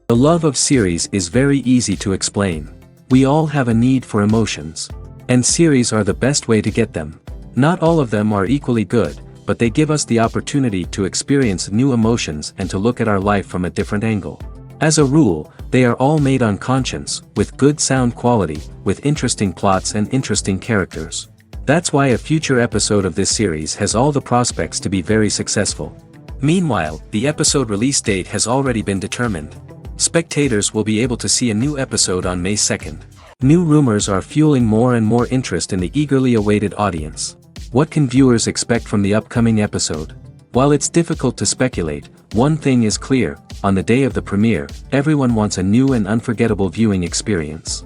The love of series is very easy to explain. We all have a need for emotions. And series are the best way to get them. Not all of them are equally good, but they give us the opportunity to experience new emotions and to look at our life from a different angle. As a rule, they are all made on conscience, with good sound quality, with interesting plots and interesting characters. That's why a future episode of this series has all the prospects to be very successful. Meanwhile, the episode release date has already been determined. Spectators will be able to see a new episode on May 2nd. New rumors are fueling more and more interest in the eagerly awaited audience. What can viewers expect from the upcoming episode? While it's difficult to speculate, one thing is clear: on the day of the premiere, everyone wants a new and unforgettable viewing experience.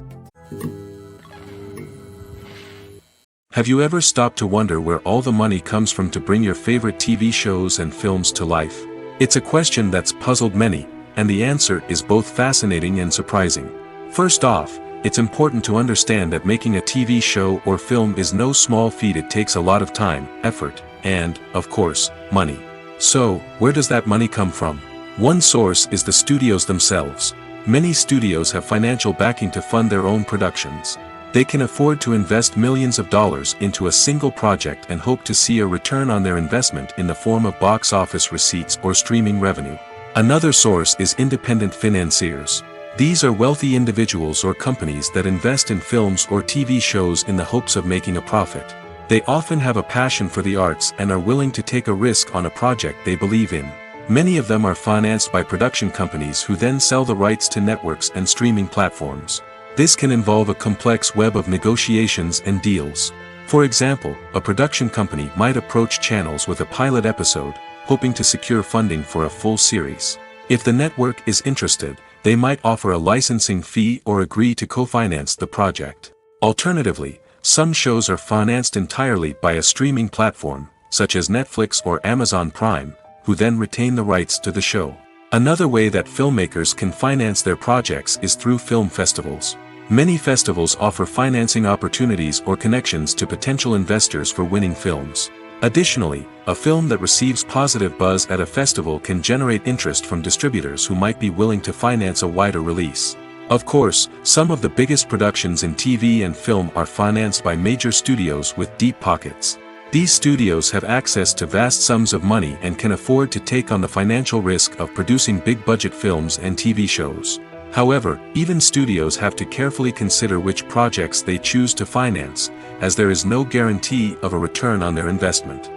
Have you ever stopped to wonder where all the money comes from to bring your favorite TV shows and films to life? It's a question that's puzzled many, and the answer is both fascinating and surprising. First off, it's important to understand that making a TV show or film is no small feat. It takes a lot of time, effort, and, of course, money. So, where does that money come from? One source is the studios themselves. Many studios have financial backing to fund their own productions. They can afford to invest millions of dollars into a single project and hope to see a return on their investment in the form of box office receipts or streaming revenue. Another source is independent financiers. These are wealthy individuals or companies that invest in films or TV shows in the hopes of making a profit. They often have a passion for the arts and are willing to take a risk on a project they believe in. Many of them are financed by production companies who then sell the rights to networks and streaming platforms. This can involve a complex web of negotiations and deals. For example, a production company might approach channels with a pilot episode, hoping to secure funding for a full series. If the network is interested, they might offer a licensing fee or agree to co-finance the project. Alternatively, some shows are financed entirely by a streaming platform, such as Netflix or Amazon Prime, who then retain the rights to the show. Another way that filmmakers can finance their projects is through film festivals. Many festivals offer financing opportunities or connections to potential investors for winning films. Additionally, a film that receives positive buzz at a festival can generate interest from distributors who might be willing to finance a wider release. Of course, some of the biggest productions in TV and film are financed by major studios with deep pockets. These studios have access to vast sums of money and can afford to take on the financial risk of producing big-budget films and TV shows. However, even studios have to carefully consider which projects they choose to finance, as there is no guarantee of a return on their investment.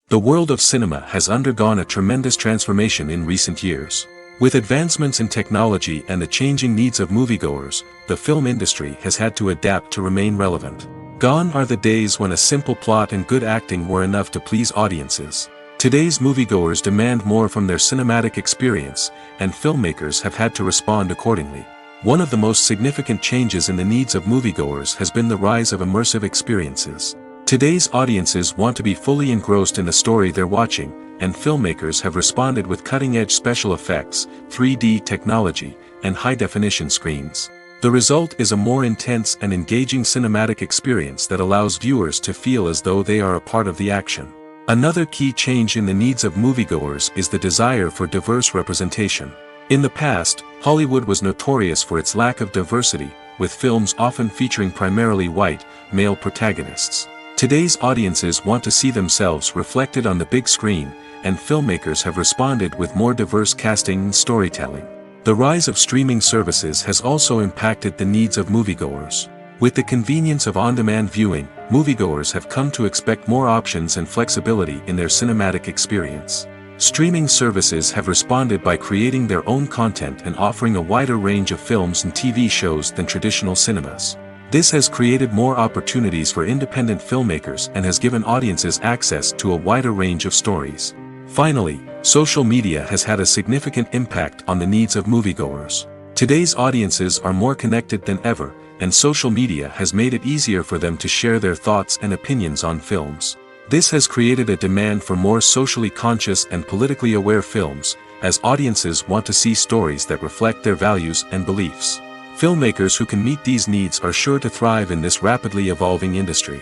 The world of cinema has undergone a tremendous transformation in recent years. With advancements in technology and the changing needs of moviegoers, the film industry has had to adapt to remain relevant. Gone are the days when a simple plot and good acting were enough to please audiences. Today's moviegoers demand more from their cinematic experience, and filmmakers have had to respond accordingly. One of the most significant changes in the needs of moviegoers has been the rise of immersive experiences. Today's audiences want to be fully engrossed in the story they're watching, and filmmakers have responded with cutting-edge special effects, 3D technology, and high-definition screens. The result is a more intense and engaging cinematic experience that allows viewers to feel as though they are a part of the action. Another key change in the needs of moviegoers is the desire for diverse representation. In the past, Hollywood was notorious for its lack of diversity, with films often featuring primarily white, male protagonists. Today's audiences want to see themselves reflected on the big screen, and filmmakers have responded with more diverse casting and storytelling. The rise of streaming services has also impacted the needs of moviegoers. With the convenience of on-demand viewing, moviegoers have come to expect more options and flexibility in their cinematic experience. Streaming services have responded by creating their own content and offering a wider range of films and TV shows than traditional cinemas. This has created more opportunities for independent filmmakers and has given audiences access to a wider range of stories. Finally, social media has had a significant impact on the needs of moviegoers. Today's audiences are more connected than ever, and social media has made it easier for them to share their thoughts and opinions on films. This has created a demand for more socially conscious and politically aware films, as audiences want to see stories that reflect their values and beliefs. Filmmakers who can meet these needs are sure to thrive in this rapidly evolving industry.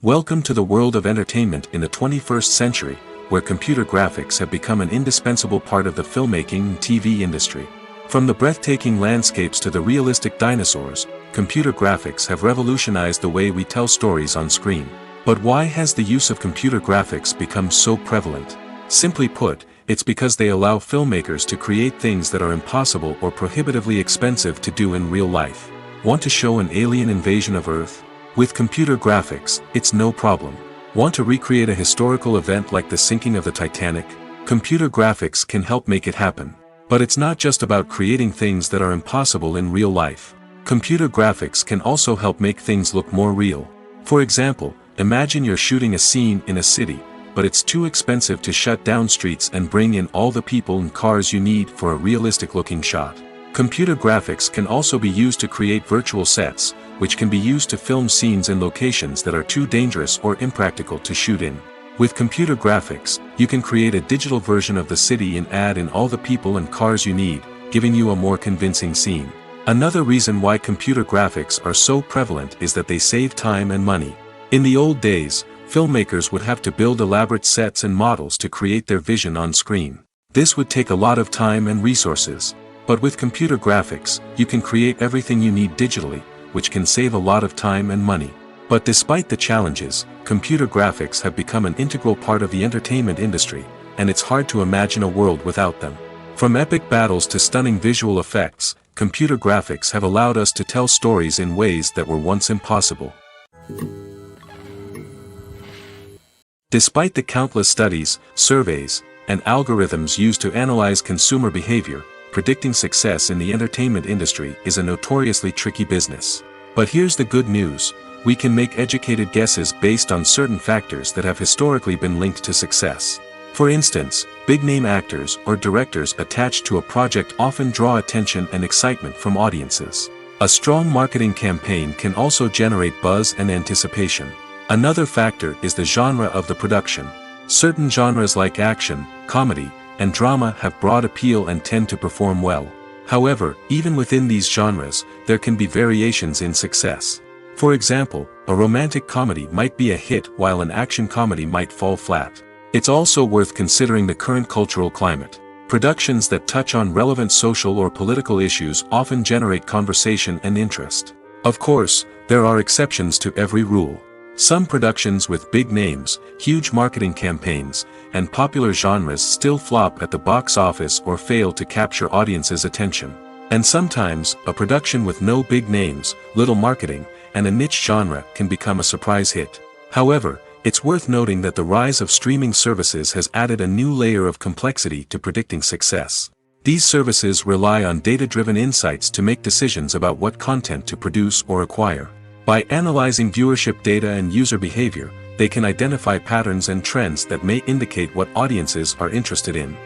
Welcome to the world of entertainment in the 21st century, where computer graphics have become an indispensable part of the filmmaking and TV industry. From the breathtaking landscapes to the realistic dinosaurs, computer graphics have revolutionized the way we tell stories on screen. But why has the use of computer graphics become so prevalent? Simply put, it's because they allow filmmakers to create things that are impossible or prohibitively expensive to do in real life. Want to show an alien invasion of Earth? With computer graphics, it's no problem. Want to recreate a historical event like the sinking of the Titanic? Computer graphics can help make it happen. But it's not just about creating things that are impossible in real life. Computer graphics can also help make things look more real. For example, imagine you're shooting a scene in a city, but it's too expensive to shut down streets and bring in all the people and cars you need for a realistic-looking shot. Computer graphics can also be used to create virtual sets, which can be used to film scenes in locations that are too dangerous or impractical to shoot in. With computer graphics, you can create a digital version of the city and add in all the people and cars you need, giving you a more convincing scene. Another reason why computer graphics are so prevalent is that they save time and money. In the old days, filmmakers would have to build elaborate sets and models to create their vision on screen. This would take a lot of time and resources. But with computer graphics, you can create everything you need digitally, which can save a lot of time and money. But despite the challenges, computer graphics have become an integral part of the entertainment industry, and it's hard to imagine a world without them. From epic battles to stunning visual effects, computer graphics have allowed us to tell stories in ways that were once impossible. Despite the countless studies, surveys, and algorithms used to analyze consumer behavior, predicting success in the entertainment industry is a notoriously tricky business. But here's the good news: we can make educated guesses based on certain factors that have historically been linked to success. For instance, big-name actors or directors attached to a project often draw attention and excitement from audiences. A strong marketing campaign can also generate buzz and anticipation. Another factor is the genre of the production. Certain genres like action, comedy, and drama have broad appeal and tend to perform well. However, even within these genres, there can be variations in success. For example, a romantic comedy might be a hit while an action comedy might fall flat. It's also worth considering the current cultural climate. Productions that touch on relevant social or political issues often generate conversation and interest. Of course, there are exceptions to every rule. Some productions with big names, huge marketing campaigns, and popular genres still flop at the box office or fail to capture audiences' attention. And sometimes, a production with no big names, little marketing, and a niche genre can become a surprise hit. However, it's worth noting that the rise of streaming services has added a new layer of complexity to predicting success. These services rely on data-driven insights to make decisions about what content to produce or acquire. By analyzing viewership data and user behavior, they can identify patterns and trends that may indicate what audiences are interested in.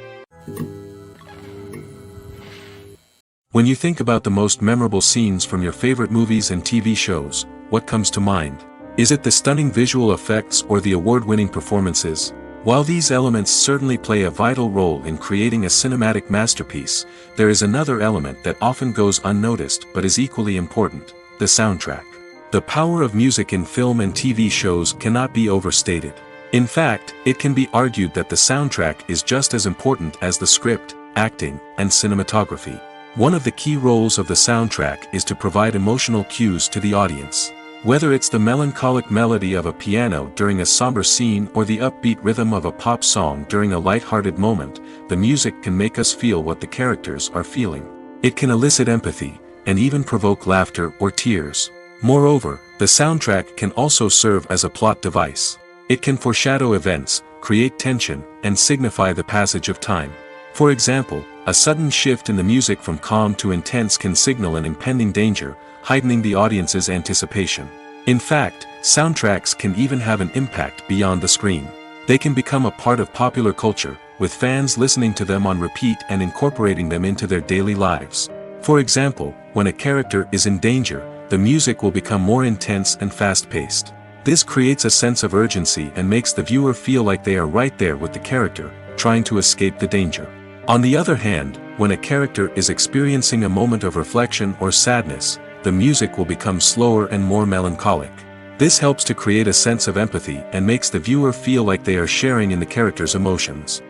When you think about the most memorable scenes from your favorite movies and TV shows, what comes to mind? Is it the stunning visual effects or the award-winning performances? While these elements certainly play a vital role in creating a cinematic masterpiece, there is another element that often goes unnoticed but is equally important: the soundtrack. The power of music in film and TV shows cannot be overstated. In fact, it can be argued that the soundtrack is just as important as the script, acting, and cinematography. One of the key roles of the soundtrack is to provide emotional cues to the audience. Whether it's the melancholic melody of a piano during a somber scene or the upbeat rhythm of a pop song during a light-hearted moment, the music can make us feel what the characters are feeling. It can elicit empathy, and even provoke laughter or tears. Moreover, the soundtrack can also serve as a plot device. It can foreshadow events, create tension, and signify the passage of time. For example, a sudden shift in the music from calm to intense can signal an impending danger, heightening the audience's anticipation. In fact, soundtracks can even have an impact beyond the screen. They can become a part of popular culture, with fans listening to them on repeat and incorporating them into their daily lives. For example, when a character is in danger, the music will become more intense and fast-paced. This creates a sense of urgency and makes the viewer feel like they are right there with the character, trying to escape the danger. On the other hand, when a character is experiencing a moment of reflection or sadness, the music will become slower and more melancholic. This helps to create a sense of empathy and makes the viewer feel like they are sharing in the character's emotions.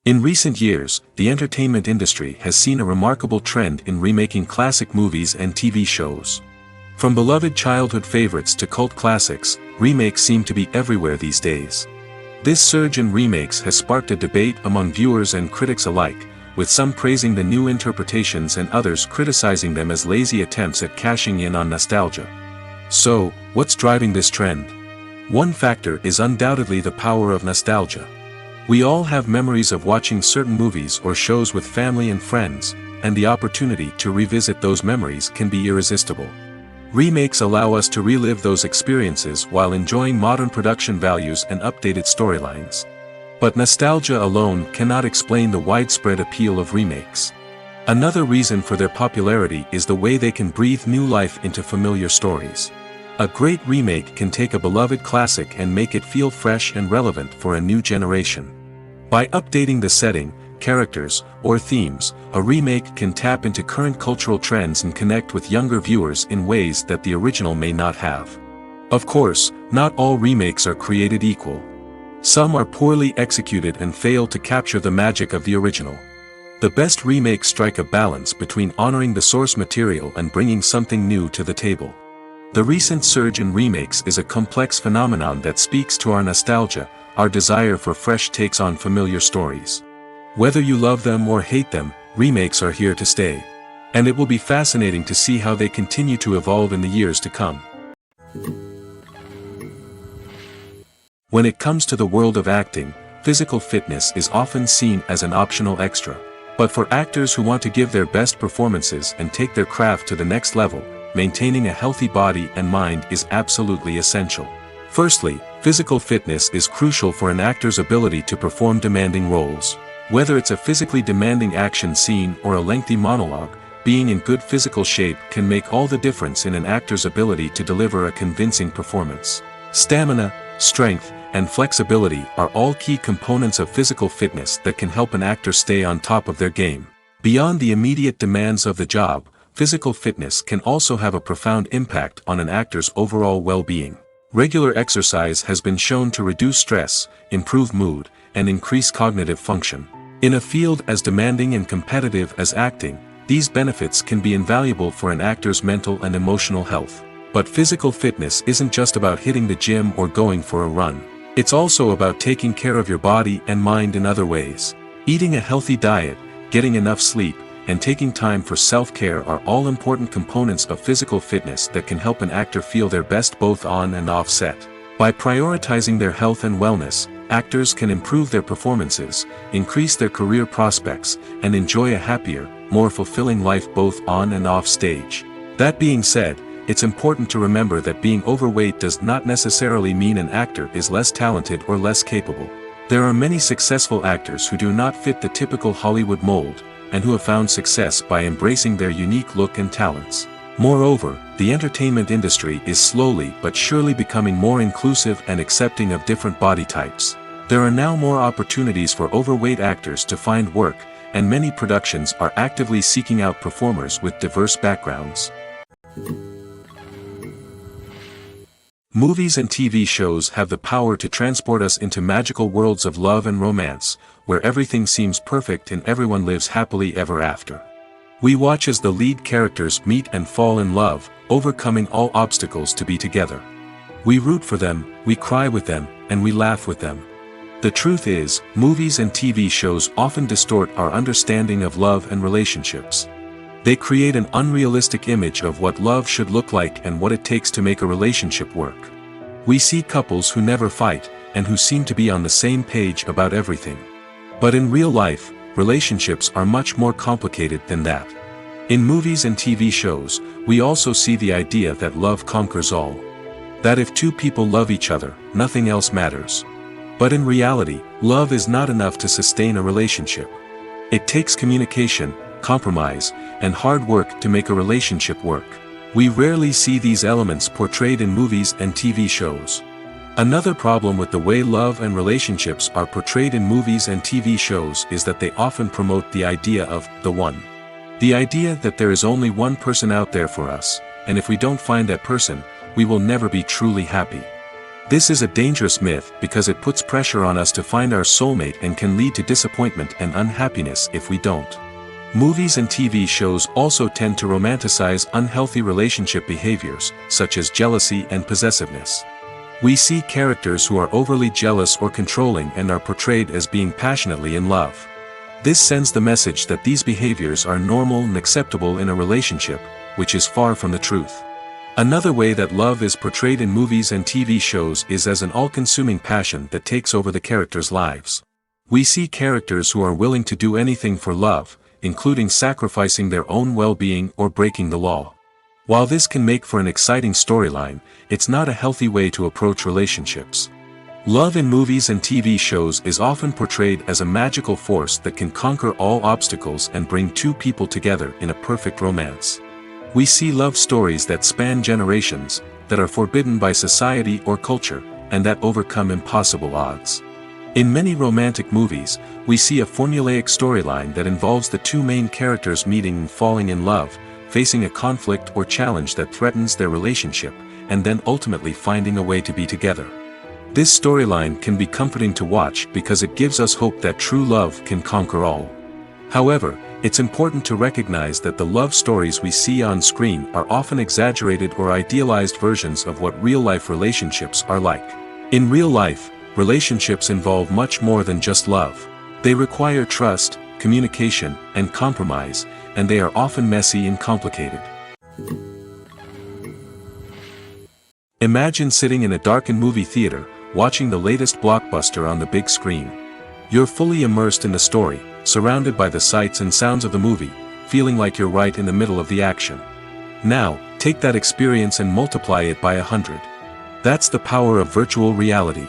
In recent years, the entertainment industry has seen a remarkable trend in remaking classic movies and TV shows. From beloved childhood favorites to cult classics, remakes seem to be everywhere these days. This surge in remakes has sparked a debate among viewers and critics alike, with some praising the new interpretations and others criticizing them as lazy attempts at cashing in on nostalgia. So, what's driving this trend? One factor is undoubtedly the power of nostalgia. We all have memories of watching certain movies or shows with family and friends, and the opportunity to revisit those memories can be irresistible. Remakes allow us to relive those experiences while enjoying modern production values and updated storylines. But nostalgia alone cannot explain the widespread appeal of remakes. Another reason for their popularity is the way they can breathe new life into familiar stories. A great remake can take a beloved classic and make it feel fresh and relevant for a new generation. By updating the setting, characters, or themes, a remake can tap into current cultural trends and connect with younger viewers in ways that the original may not have. Of course, not all remakes are created equal. Some are poorly executed and fail to capture the magic of the original. The best remakes strike a balance between honoring the source material and bringing something new to the table. The recent surge in remakes is a complex phenomenon that speaks to our nostalgia, our desire for fresh takes on familiar stories. Whether you love them or hate them, remakes are here to stay. And it will be fascinating to see how they continue to evolve in the years to come. When it comes to the world of acting, physical fitness is often seen as an optional extra. But for actors who want to give their best performances and take their craft to the next level, maintaining a healthy body and mind is absolutely essential. Firstly, physical fitness is crucial for an actor's ability to perform demanding roles. Whether it's a physically demanding action scene or a lengthy monologue, being in good physical shape can make all the difference in an actor's ability to deliver a convincing performance. Stamina, strength, and flexibility are all key components of physical fitness that can help an actor stay on top of their game. Beyond the immediate demands of the job, physical fitness can also have a profound impact on an actor's overall well-being. Regular exercise has been shown to reduce stress, improve mood, and increase cognitive function. In a field as demanding and competitive as acting, these benefits can be invaluable for an actor's mental and emotional health. But physical fitness isn't just about hitting the gym or going for a run. It's also about taking care of your body and mind in other ways. Eating a healthy diet, getting enough sleep, and taking time for self-care are all important components of physical fitness that can help an actor feel their best both on and off set. By prioritizing their health and wellness, actors can improve their performances, increase their career prospects, and enjoy a happier, more fulfilling life both on and off stage. That being said, it's important to remember that being overweight does not necessarily mean an actor is less talented or less capable. There are many successful actors who do not fit the typical Hollywood mold, and who have found success by embracing their unique look and talents. Moreover, the entertainment industry is slowly but surely becoming more inclusive and accepting of different body types. There are now more opportunities for overweight actors to find work, and many productions are actively seeking out performers with diverse backgrounds. Movies and TV shows have the power to transport us into magical worlds of love and romance, where everything seems perfect and everyone lives happily ever after. We watch as the lead characters meet and fall in love, overcoming all obstacles to be together. We root for them, we cry with them, and we laugh with them. The truth is, movies and TV shows often distort our understanding of love and relationships. They create an unrealistic image of what love should look like and what it takes to make a relationship work. We see couples who never fight, and who seem to be on the same page about everything. But in real life, relationships are much more complicated than that. In movies and TV shows, we also see the idea that love conquers all. That if two people love each other, nothing else matters. But in reality, love is not enough to sustain a relationship. It takes communication, compromise, and hard work to make a relationship work. We rarely see these elements portrayed in movies and TV shows. Another problem with the way love and relationships are portrayed in movies and TV shows is that they often promote the idea of the one. The idea that there is only one person out there for us, and if we don't find that person, we will never be truly happy. This is a dangerous myth because it puts pressure on us to find our soulmate and can lead to disappointment and unhappiness if we don't. Movies and TV shows also tend to romanticize unhealthy relationship behaviors, such as jealousy and possessiveness. We see characters who are overly jealous or controlling and are portrayed as being passionately in love. This sends the message that these behaviors are normal and acceptable in a relationship, which is far from the truth. Another way that love is portrayed in movies and TV shows is as an all-consuming passion that takes over the characters' lives. We see characters who are willing to do anything for love, including sacrificing their own well-being or breaking the law. While this can make for an exciting storyline, it's not a healthy way to approach relationships. Love in movies and TV shows is often portrayed as a magical force that can conquer all obstacles and bring two people together in a perfect romance. We see love stories that span generations, that are forbidden by society or culture, and that overcome impossible odds. In many romantic movies, we see a formulaic storyline that involves the two main characters meeting and falling in love, facing a conflict or challenge that threatens their relationship, and then ultimately finding a way to be together. This storyline can be comforting to watch because it gives us hope that true love can conquer all. However, it's important to recognize that the love stories we see on screen are often exaggerated or idealized versions of what real-life relationships are like. In real life, relationships involve much more than just love. They require trust, communication, and compromise, and they are often messy and complicated. Imagine sitting in a darkened movie theater, watching the latest blockbuster on the big screen. You're fully immersed in the story, surrounded by the sights and sounds of the movie, feeling like you're right in the middle of the action. Now, take that experience and multiply it by 100. That's the power of virtual reality.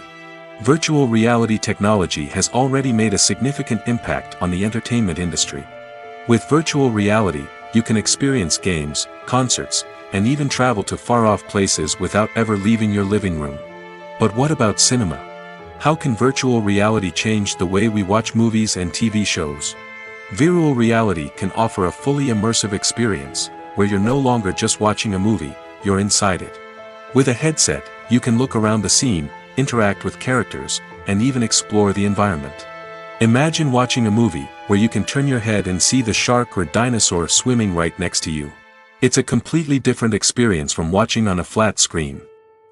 Virtual reality technology has already made a significant impact on the entertainment industry. With virtual reality, you can experience games, concerts, and even travel to far-off places without ever leaving your living room. But what about cinema? How can virtual reality change the way we watch movies and TV shows? Virtual reality can offer a fully immersive experience, where you're no longer just watching a movie, you're inside it. With a headset, you can look around the scene, interact with characters, and even explore the environment. Imagine watching a movie where you can turn your head and see the shark or dinosaur swimming right next to you. It's a completely different experience from watching on a flat screen.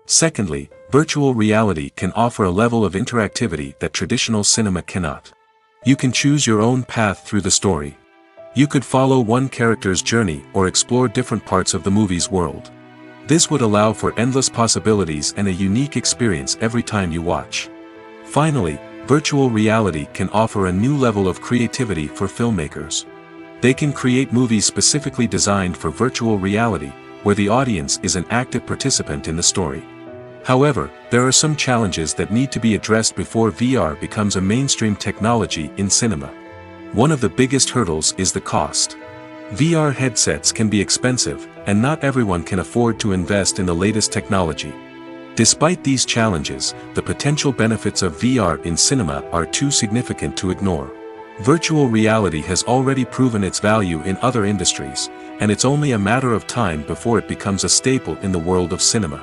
Secondly, virtual reality can offer a level of interactivity that traditional cinema cannot. You can choose your own path through the story. You could follow one character's journey or explore different parts of the movie's world. This would allow for endless possibilities and a unique experience every time you watch. Finally, virtual reality can offer a new level of creativity for filmmakers. They can create movies specifically designed for virtual reality, where the audience is an active participant in the story. However, there are some challenges that need to be addressed before VR becomes a mainstream technology in cinema. One of the biggest hurdles is the cost. VR headsets can be expensive, and not everyone can afford to invest in the latest technology. Despite these challenges, the potential benefits of VR in cinema are too significant to ignore. Virtual reality has already proven its value in other industries, and it's only a matter of time before it becomes a staple in the world of cinema.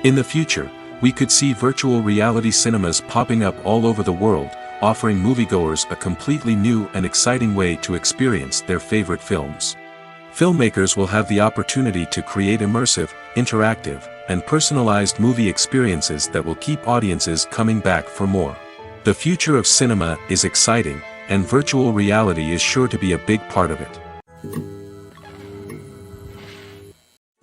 In the future, we could see virtual reality cinemas popping up all over the world, offering moviegoers a completely new and exciting way to experience their favorite films. Filmmakers will have the opportunity to create immersive, interactive, and personalized movie experiences that will keep audiences coming back for more. The future of cinema is exciting, and virtual reality is sure to be a big part of it.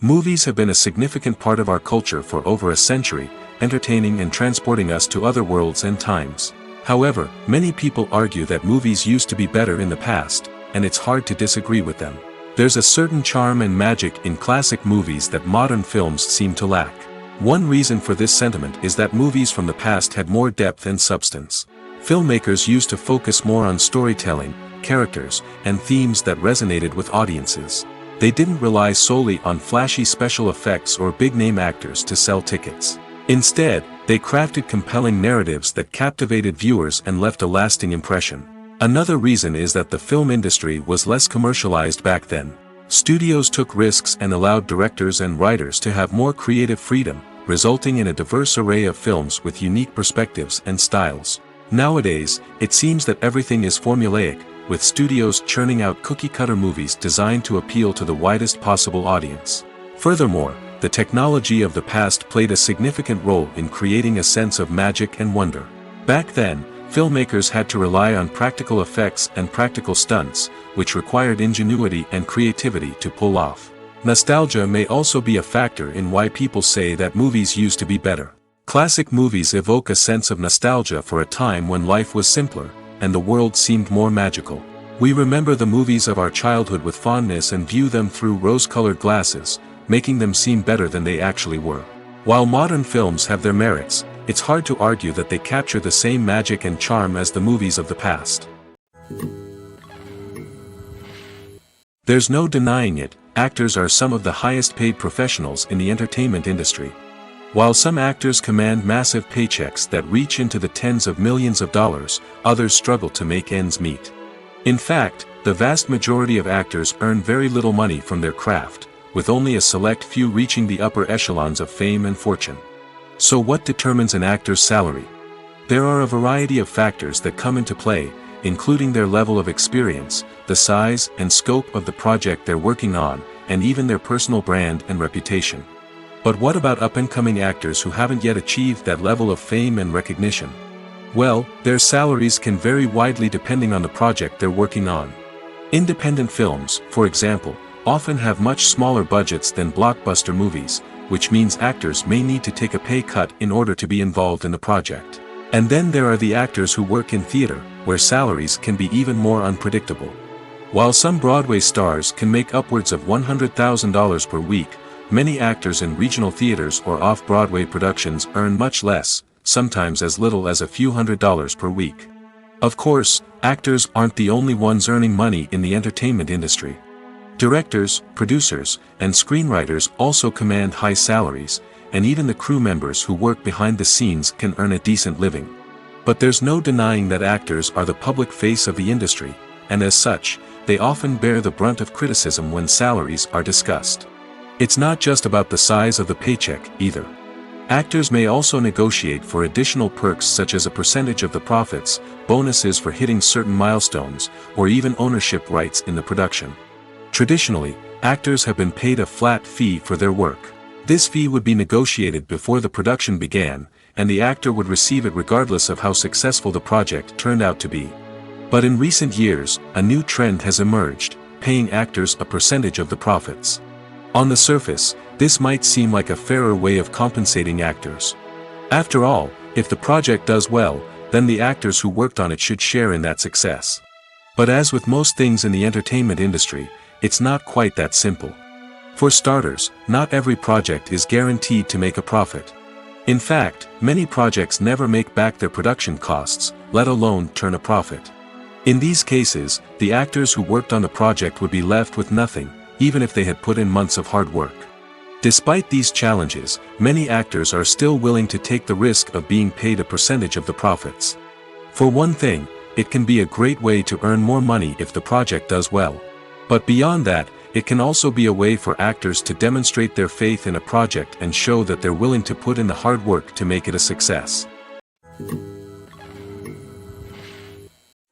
Movies have been a significant part of our culture for over a century, entertaining and transporting us to other worlds and times. However, many people argue that movies used to be better in the past, and it's hard to disagree with them. There's a certain charm and magic in classic movies that modern films seem to lack. One reason for this sentiment is that movies from the past had more depth and substance. Filmmakers used to focus more on storytelling, characters, and themes that resonated with audiences. They didn't rely solely on flashy special effects or big-name actors to sell tickets. Instead, they crafted compelling narratives that captivated viewers and left a lasting impression. Another reason is that the film industry was less commercialized back then. Studios took risks and allowed directors and writers to have more creative freedom, resulting in a diverse array of films with unique perspectives and styles. Nowadays, it seems that everything is formulaic, with studios churning out cookie-cutter movies designed to appeal to the widest possible audience. Furthermore, the technology of the past played a significant role in creating a sense of magic and wonder. Back then, filmmakers had to rely on practical effects and practical stunts, which required ingenuity and creativity to pull off. Nostalgia may also be a factor in why people say that movies used to be better. Classic movies evoke a sense of nostalgia for a time when life was simpler, and the world seemed more magical. We remember the movies of our childhood with fondness and view them through rose-colored glasses, making them seem better than they actually were. While modern films have their merits, it's hard to argue that they capture the same magic and charm as the movies of the past. There's no denying it, actors are some of the highest-paid professionals in the entertainment industry. While some actors command massive paychecks that reach into the tens of millions of dollars, others struggle to make ends meet. In fact, the vast majority of actors earn very little money from their craft, with only a select few reaching the upper echelons of fame and fortune. So what determines an actor's salary? There are a variety of factors that come into play, including their level of experience, the size and scope of the project they're working on, and even their personal brand and reputation. But what about up-and-coming actors who haven't yet achieved that level of fame and recognition? Well, their salaries can vary widely depending on the project they're working on. Independent films, for example, often have much smaller budgets than blockbuster movies, which means actors may need to take a pay cut in order to be involved in the project. And then there are the actors who work in theater, where salaries can be even more unpredictable. While some Broadway stars can make upwards of $100,000 per week, many actors in regional theaters or off-Broadway productions earn much less, sometimes as little as a few $100s per week. Of course, actors aren't the only ones earning money in the entertainment industry. Directors, producers, and screenwriters also command high salaries, and even the crew members who work behind the scenes can earn a decent living. But there's no denying that actors are the public face of the industry, and as such, they often bear the brunt of criticism when salaries are discussed. It's not just about the size of the paycheck, either. Actors may also negotiate for additional perks such as a percentage of the profits, bonuses for hitting certain milestones, or even ownership rights in the production. Traditionally, actors have been paid a flat fee for their work. This fee would be negotiated before the production began, and the actor would receive it regardless of how successful the project turned out to be. But in recent years, a new trend has emerged, paying actors a percentage of the profits. On the surface, this might seem like a fairer way of compensating actors. After all, if the project does well, then the actors who worked on it should share in that success. But as with most things in the entertainment industry, it's not quite that simple. For starters, not every project is guaranteed to make a profit. In fact, many projects never make back their production costs, let alone turn a profit. In these cases, the actors who worked on the project would be left with nothing, even if they had put in months of hard work. Despite these challenges, many actors are still willing to take the risk of being paid a percentage of the profits. For one thing, it can be a great way to earn more money if the project does well. But beyond that, it can also be a way for actors to demonstrate their faith in a project and show that they're willing to put in the hard work to make it a success.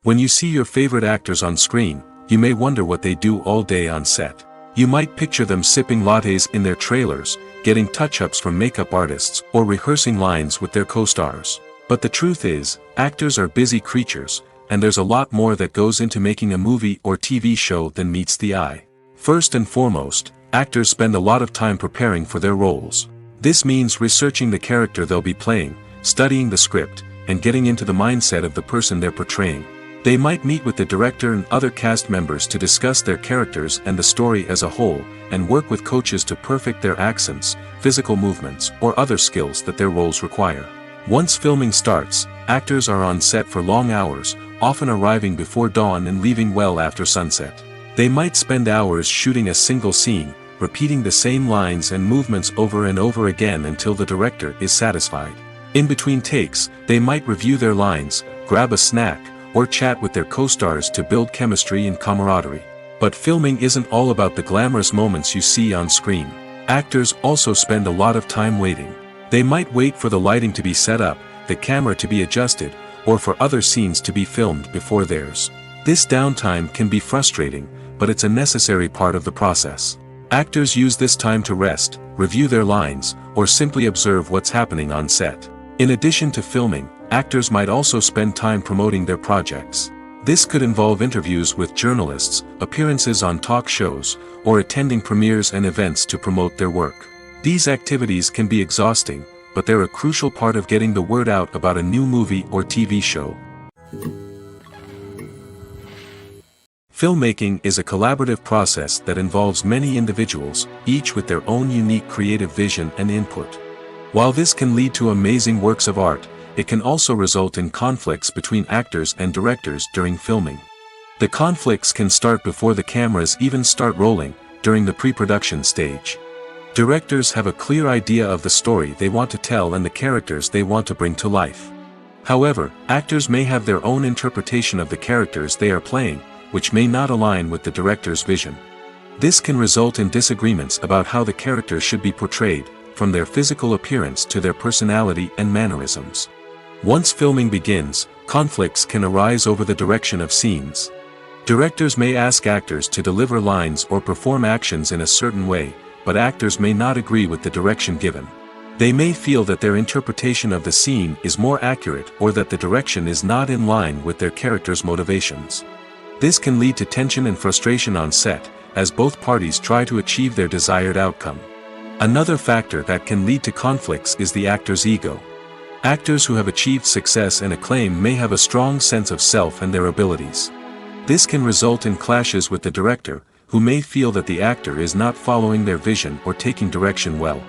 When you see your favorite actors on screen, you may wonder what they do all day on set. You might picture them sipping lattes in their trailers, getting touch-ups from makeup artists, or rehearsing lines with their co-stars. But the truth is, actors are busy creatures, and there's a lot more that goes into making a movie or TV show than meets the eye. First and foremost, actors spend a lot of time preparing for their roles. This means researching the character they'll be playing, studying the script, and getting into the mindset of the person they're portraying. They might meet with the director and other cast members to discuss their characters and the story as a whole, and work with coaches to perfect their accents, physical movements, or other skills that their roles require. Once filming starts, actors are on set for long hours, often arriving before dawn and leaving well after sunset. They might spend hours shooting a single scene, repeating the same lines and movements over and over again until the director is satisfied. In between takes, they might review their lines, grab a snack, or chat with their co-stars to build chemistry and camaraderie. But filming isn't all about the glamorous moments you see on screen. Actors also spend a lot of time waiting. They might wait for the lighting to be set up, the camera to be adjusted, or for other scenes to be filmed before theirs. This downtime can be frustrating, but it's a necessary part of the process. Actors use this time to rest, review their lines, or simply observe what's happening on set. In addition to filming, actors might also spend time promoting their projects. This could involve interviews with journalists, appearances on talk shows, or attending premieres and events to promote their work. These activities can be exhausting, but they're a crucial part of getting the word out about a new movie or TV show. Filmmaking is a collaborative process that involves many individuals, each with their own unique creative vision and input. While this can lead to amazing works of art, it can also result in conflicts between actors and directors during filming. The conflicts can start before the cameras even start rolling, during the pre-production stage. Directors have a clear idea of the story they want to tell and the characters they want to bring to life. However, actors may have their own interpretation of the characters they are playing, which may not align with the director's vision. This can result in disagreements about how the characters should be portrayed, from their physical appearance to their personality and mannerisms. Once filming begins, conflicts can arise over the direction of scenes. Directors may ask actors to deliver lines or perform actions in a certain way, but actors may not agree with the direction given. They may feel that their interpretation of the scene is more accurate or that the direction is not in line with their character's motivations. This can lead to tension and frustration on set, as both parties try to achieve their desired outcome. Another factor that can lead to conflicts is the actor's ego. Actors who have achieved success and acclaim may have a strong sense of self and their abilities. This can result in clashes with the director, who may feel that the actor is not following their vision or taking direction well.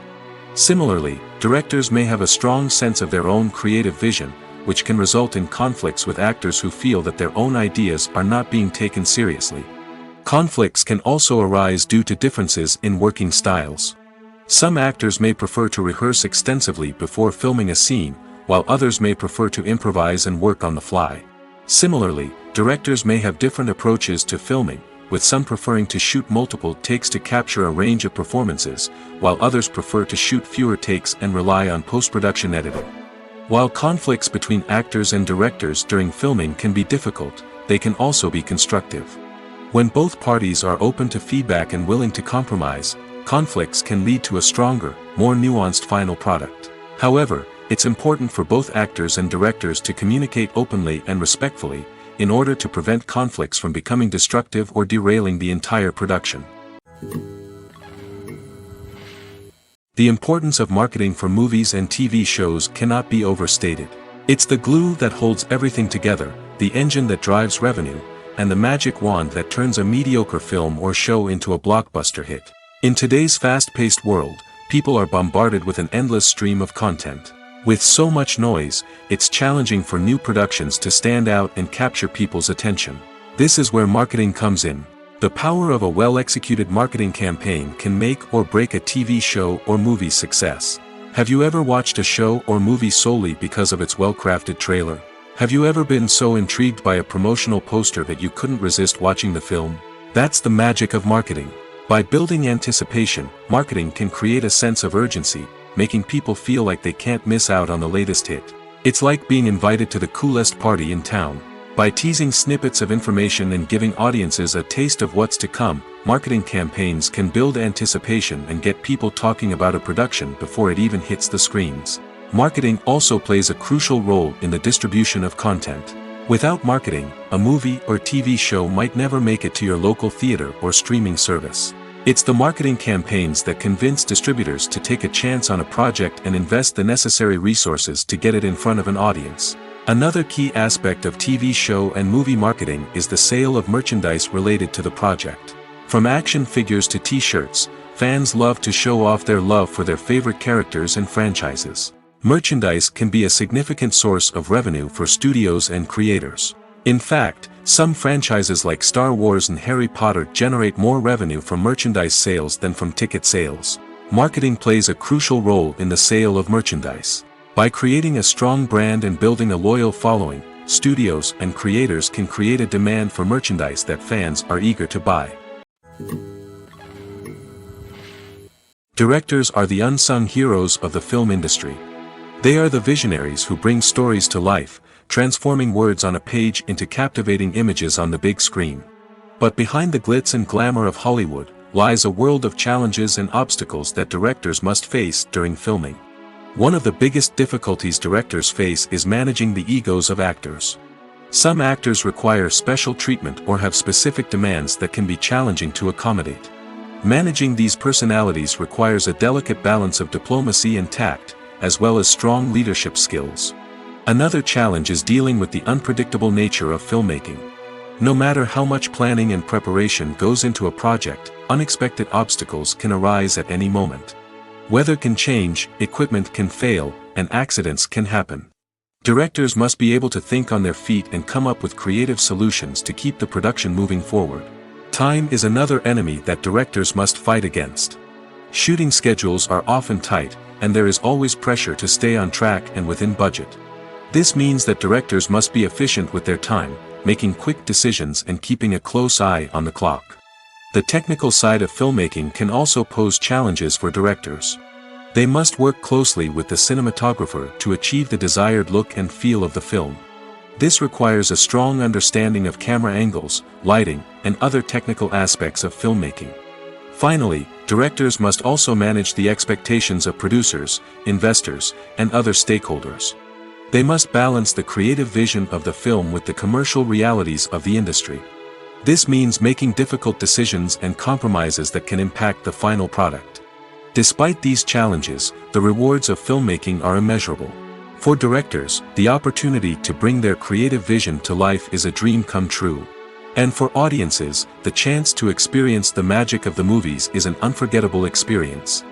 Similarly, directors may have a strong sense of their own creative vision, which can result in conflicts with actors who feel that their own ideas are not being taken seriously. Conflicts can also arise due to differences in working styles. Some actors may prefer to rehearse extensively before filming a scene, while others may prefer to improvise and work on the fly. Similarly, directors may have different approaches to filming, with some preferring to shoot multiple takes to capture a range of performances, while others prefer to shoot fewer takes and rely on post-production editing. While conflicts between actors and directors during filming can be difficult, they can also be constructive. When both parties are open to feedback and willing to compromise, conflicts can lead to a stronger, more nuanced final product. However, it's important for both actors and directors to communicate openly and respectfully, in order to prevent conflicts from becoming destructive or derailing the entire production. The importance of marketing for movies and TV shows cannot be overstated. It's the glue that holds everything together, the engine that drives revenue, and the magic wand that turns a mediocre film or show into a blockbuster hit. In today's fast-paced world, people are bombarded with an endless stream of content. With so much noise, it's challenging for new productions to stand out and capture people's attention. This is where marketing comes in. The power of a well-executed marketing campaign can make or break a TV show or movie's success. Have you ever watched a show or movie solely because of its well-crafted trailer? Have you ever been so intrigued by a promotional poster that you couldn't resist watching the film? That's the magic of marketing. By building anticipation, marketing can create a sense of urgency, making people feel like they can't miss out on the latest hit. It's like being invited to the coolest party in town. By teasing snippets of information and giving audiences a taste of what's to come, marketing campaigns can build anticipation and get people talking about a production before it even hits the screens. Marketing also plays a crucial role in the distribution of content. Without marketing, a movie or TV show might never make it to your local theater or streaming service. It's the marketing campaigns that convince distributors to take a chance on a project and invest the necessary resources to get it in front of an audience. Another key aspect of TV show and movie marketing is the sale of merchandise related to the project. From action figures to t-shirts, fans love to show off their love for their favorite characters and franchises. Merchandise can be a significant source of revenue for studios and creators. In fact, some franchises like Star Wars and Harry Potter generate more revenue from merchandise sales than from ticket sales. Marketing plays a crucial role in the sale of merchandise. By creating a strong brand and building a loyal following, studios and creators can create a demand for merchandise that fans are eager to buy. Directors are the unsung heroes of the film industry. They are the visionaries who bring stories to life, transforming words on a page into captivating images on the big screen. But behind the glitz and glamour of Hollywood lies a world of challenges and obstacles that directors must face during filming. One of the biggest difficulties directors face is managing the egos of actors. Some actors require special treatment or have specific demands that can be challenging to accommodate. Managing these personalities requires a delicate balance of diplomacy and tact, as well as strong leadership skills. Another challenge is dealing with the unpredictable nature of filmmaking. No matter how much planning and preparation goes into a project, unexpected obstacles can arise at any moment. Weather can change, equipment can fail, and accidents can happen. Directors must be able to think on their feet and come up with creative solutions to keep the production moving forward. Time is another enemy that directors must fight against. Shooting schedules are often tight, and there is always pressure to stay on track and within budget. This means that directors must be efficient with their time, making quick decisions and keeping a close eye on the clock. The technical side of filmmaking can also pose challenges for directors. They must work closely with the cinematographer to achieve the desired look and feel of the film. This requires a strong understanding of camera angles, lighting, and other technical aspects of filmmaking. Finally, directors must also manage the expectations of producers, investors, and other stakeholders. They must balance the creative vision of the film with the commercial realities of the industry. This means making difficult decisions and compromises that can impact the final product. Despite these challenges, the rewards of filmmaking are immeasurable. For directors, the opportunity to bring their creative vision to life is a dream come true. And for audiences, the chance to experience the magic of the movies is an unforgettable experience.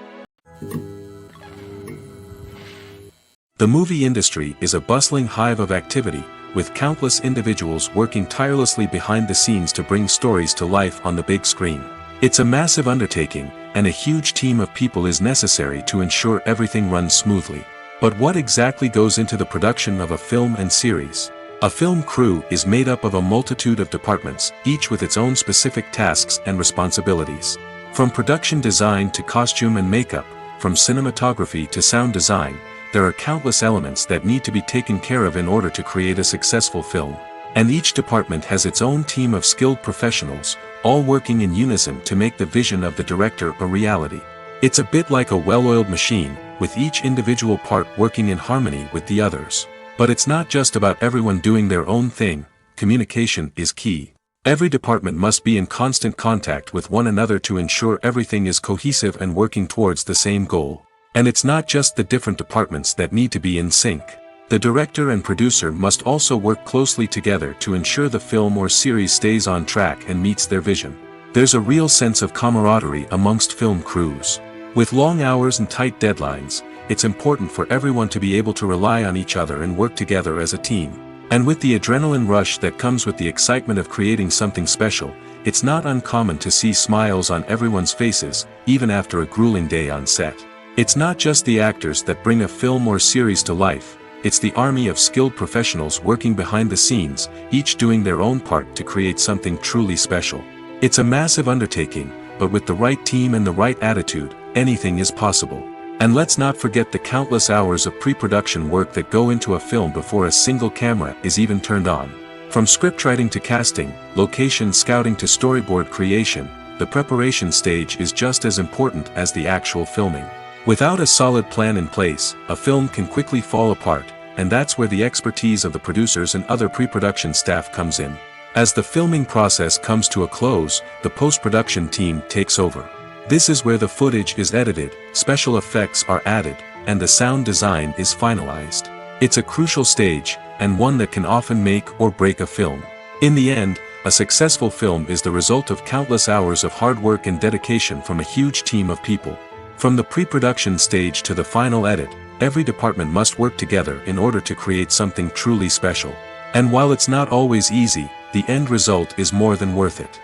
The movie industry is a bustling hive of activity, with countless individuals working tirelessly behind the scenes to bring stories to life on the big screen. It's a massive undertaking, and a huge team of people is necessary to ensure everything runs smoothly. But what exactly goes into the production of a film and series? A film crew is made up of a multitude of departments, each with its own specific tasks and responsibilities. From production design to costume and makeup, from cinematography to sound design, there are countless elements that need to be taken care of in order to create a successful film. And each department has its own team of skilled professionals, all working in unison to make the vision of the director a reality. It's a bit like a well-oiled machine, with each individual part working in harmony with the others. But it's not just about everyone doing their own thing. Communication is key. Every department must be in constant contact with one another to ensure everything is cohesive and working towards the same goal. And it's not just the different departments that need to be in sync. The director and producer must also work closely together to ensure the film or series stays on track and meets their vision. There's a real sense of camaraderie amongst film crews. With long hours and tight deadlines, it's important for everyone to be able to rely on each other and work together as a team. And with the adrenaline rush that comes with the excitement of creating something special, it's not uncommon to see smiles on everyone's faces, even after a grueling day on set. It's not just the actors that bring a film or series to life, it's the army of skilled professionals working behind the scenes, each doing their own part to create something truly special. It's a massive undertaking, but with the right team and the right attitude, anything is possible. And let's not forget the countless hours of pre-production work that go into a film before a single camera is even turned on. From scriptwriting to casting, location scouting to storyboard creation, the preparation stage is just as important as the actual filming. Without a solid plan in place, a film can quickly fall apart, and that's where the expertise of the producers and other pre-production staff comes in. As the filming process comes to a close, the post-production team takes over. This is where the footage is edited, special effects are added, and the sound design is finalized. It's a crucial stage, and one that can often make or break a film. In the end, a successful film is the result of countless hours of hard work and dedication from a huge team of people. From the pre-production stage to the final edit, every department must work together in order to create something truly special. And while it's not always easy, the end result is more than worth it.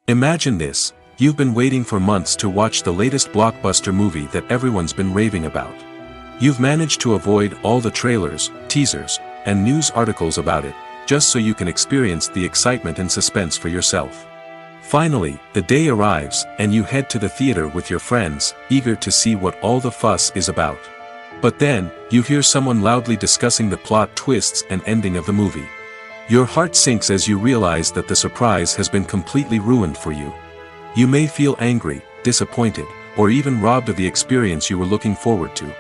Imagine this, you've been waiting for months to watch the latest blockbuster movie that everyone's been raving about. You've managed to avoid all the trailers, teasers, and news articles about it, just so you can experience the excitement and suspense for yourself. Finally, the day arrives, and you head to the theater with your friends, eager to see what all the fuss is about. But then, you hear someone loudly discussing the plot twists and ending of the movie. Your heart sinks as you realize that the surprise has been completely ruined for you. You may feel angry, disappointed, or even robbed of the experience you were looking forward to.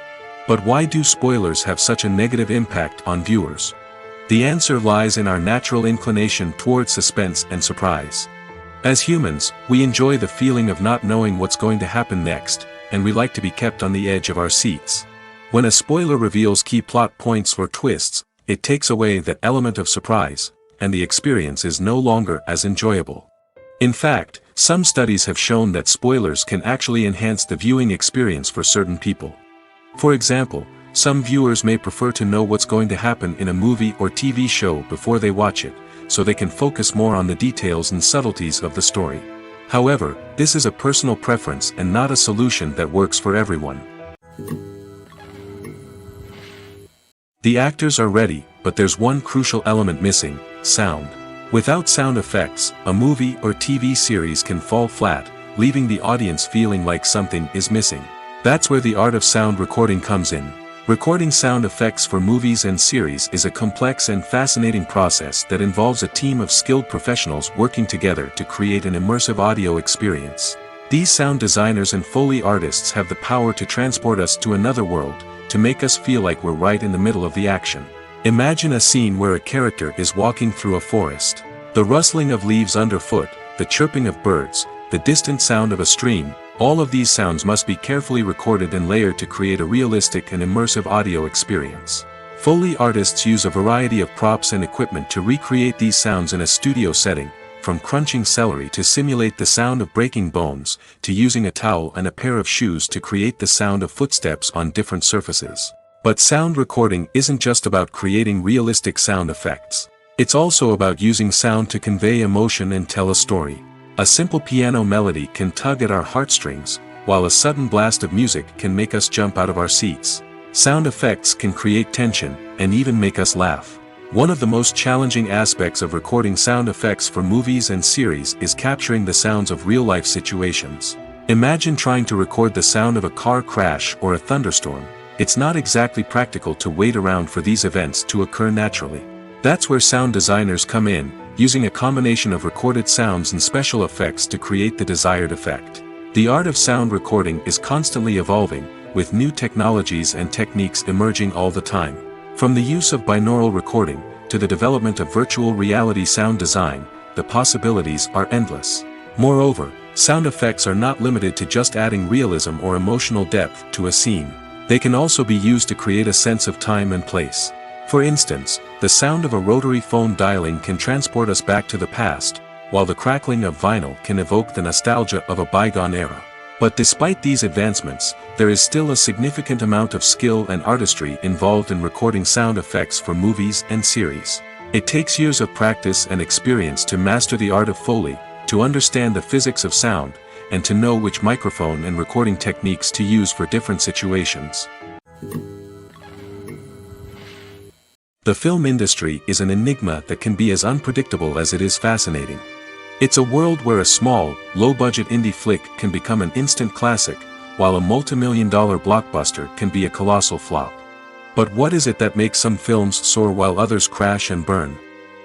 But why do spoilers have such a negative impact on viewers? The answer lies in our natural inclination toward suspense and surprise. As humans, we enjoy the feeling of not knowing what's going to happen next, and we like to be kept on the edge of our seats. When a spoiler reveals key plot points or twists, it takes away that element of surprise, and the experience is no longer as enjoyable. In fact, some studies have shown that spoilers can actually enhance the viewing experience for certain people. For example, some viewers may prefer to know what's going to happen in a movie or TV show before they watch it, so they can focus more on the details and subtleties of the story. However, this is a personal preference and not a solution that works for everyone. The actors are ready, but there's one crucial element missing: sound. Without sound effects, a movie or TV series can fall flat, leaving the audience feeling like something is missing. That's where the art of sound recording comes in. Recording sound effects for movies and series is a complex and fascinating process that involves a team of skilled professionals working together to create an immersive audio experience. These sound designers and Foley artists have the power to transport us to another world, to make us feel like we're right in the middle of the action. Imagine a scene where a character is walking through a forest. The rustling of leaves underfoot, the chirping of birds, the distant sound of a stream, all of these sounds must be carefully recorded and layered to create a realistic and immersive audio experience. Foley artists use a variety of props and equipment to recreate these sounds in a studio setting, from crunching celery to simulate the sound of breaking bones, to using a towel and a pair of shoes to create the sound of footsteps on different surfaces. But sound recording isn't just about creating realistic sound effects. It's also about using sound to convey emotion and tell a story. A simple piano melody can tug at our heartstrings, while a sudden blast of music can make us jump out of our seats. Sound effects can create tension, and even make us laugh. One of the most challenging aspects of recording sound effects for movies and series is capturing the sounds of real-life situations. Imagine trying to record the sound of a car crash or a thunderstorm. It's not exactly practical to wait around for these events to occur naturally. That's where sound designers come in, using a combination of recorded sounds and special effects to create the desired effect. The art of sound recording is constantly evolving, with new technologies and techniques emerging all the time. From the use of binaural recording, to the development of virtual reality sound design, the possibilities are endless. Moreover, sound effects are not limited to just adding realism or emotional depth to a scene. They can also be used to create a sense of time and place. For instance, the sound of a rotary phone dialing can transport us back to the past, while the crackling of vinyl can evoke the nostalgia of a bygone era. But despite these advancements, there is still a significant amount of skill and artistry involved in recording sound effects for movies and series. It takes years of practice and experience to master the art of Foley, to understand the physics of sound, and to know which microphone and recording techniques to use for different situations. The film industry is an enigma that can be as unpredictable as it is fascinating. It's a world where a small, low-budget indie flick can become an instant classic, while a multi-million-dollar blockbuster can be a colossal flop. But what is it that makes some films soar while others crash and burn?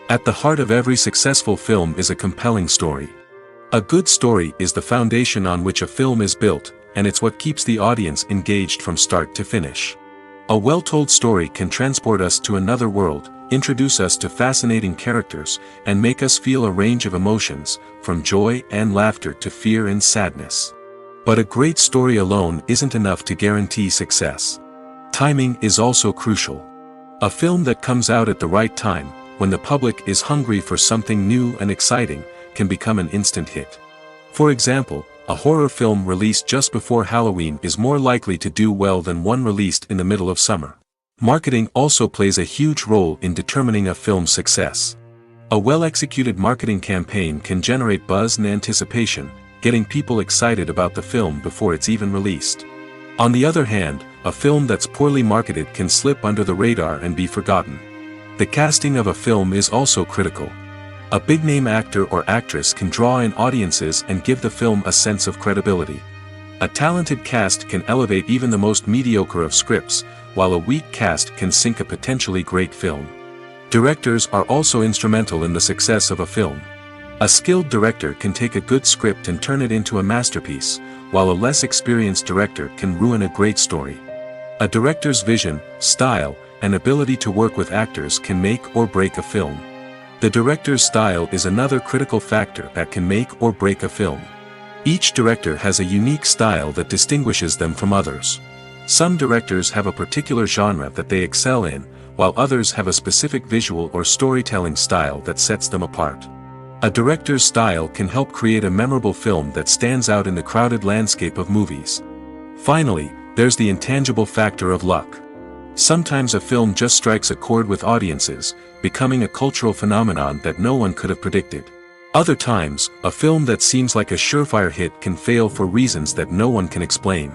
At the heart of every successful film is a compelling story. A good story is the foundation on which a film is built, and it's what keeps the audience engaged from start to finish. A well-told story can transport us to another world, introduce us to fascinating characters, and make us feel a range of emotions, from joy and laughter to fear and sadness. But a great story alone isn't enough to guarantee success. Timing is also crucial. A film that comes out at the right time, when the public is hungry for something new and exciting, can become an instant hit. For example, a horror film released just before Halloween is more likely to do well than one released in the middle of summer. Marketing also plays a huge role in determining a film's success. A well-executed marketing campaign can generate buzz and anticipation, getting people excited about the film before it's even released. On the other hand, a film that's poorly marketed can slip under the radar and be forgotten. The casting of a film is also critical. A big-name actor or actress can draw in audiences and give the film a sense of credibility. A talented cast can elevate even the most mediocre of scripts, while a weak cast can sink a potentially great film. Directors are also instrumental in the success of a film. A skilled director can take a good script and turn it into a masterpiece, while a less experienced director can ruin a great story. A director's vision, style, and ability to work with actors can make or break a film. The director's style is another critical factor that can make or break a film. Each director has a unique style that distinguishes them from others. Some directors have a particular genre that they excel in, while others have a specific visual or storytelling style that sets them apart. A director's style can help create a memorable film that stands out in the crowded landscape of movies. Finally, there's the intangible factor of luck. Sometimes a film just strikes a chord with audiences, becoming a cultural phenomenon that no one could have predicted. Other times, a film that seems like a surefire hit can fail for reasons that no one can explain.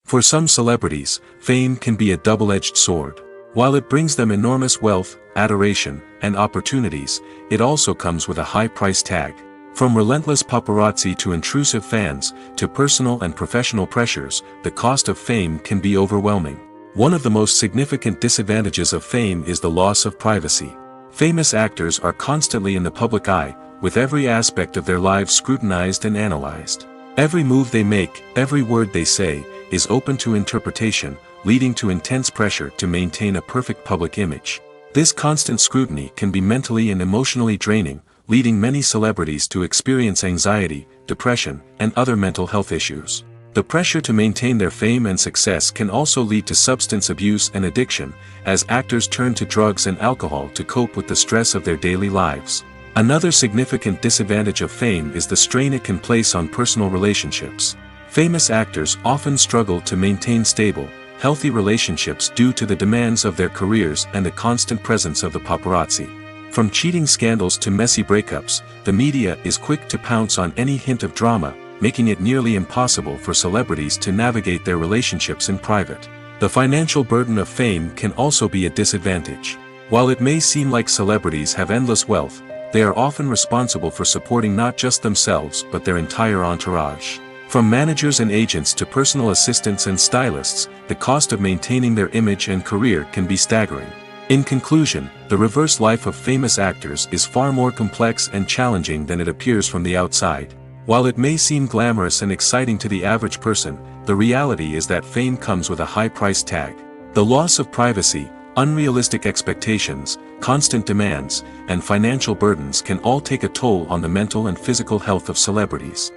For some celebrities, fame can be a double-edged sword. While it brings them enormous wealth, adoration, and opportunities, it also comes with a high price tag. From relentless paparazzi to intrusive fans, to personal and professional pressures, the cost of fame can be overwhelming. One of the most significant disadvantages of fame is the loss of privacy. Famous actors are constantly in the public eye, with every aspect of their lives scrutinized and analyzed. Every move they make, every word they say, is open to interpretation, leading to intense pressure to maintain a perfect public image. This constant scrutiny can be mentally and emotionally draining, leading many celebrities to experience anxiety, depression, and other mental health issues. The pressure to maintain their fame and success can also lead to substance abuse and addiction, as actors turn to drugs and alcohol to cope with the stress of their daily lives. Another significant disadvantage of fame is the strain it can place on personal relationships. Famous actors often struggle to maintain stable, healthy relationships due to the demands of their careers and the constant presence of the paparazzi. From cheating scandals to messy breakups, the media is quick to pounce on any hint of drama, making it nearly impossible for celebrities to navigate their relationships in private. The financial burden of fame can also be a disadvantage. While it may seem like celebrities have endless wealth, they are often responsible for supporting not just themselves but their entire entourage. From managers and agents to personal assistants and stylists, the cost of maintaining their image and career can be staggering. In conclusion, the reverse life of famous actors is far more complex and challenging than it appears from the outside. While it may seem glamorous and exciting to the average person, the reality is that fame comes with a high price tag. The loss of privacy, unrealistic expectations, constant demands, and financial burdens can all take a toll on the mental and physical health of celebrities.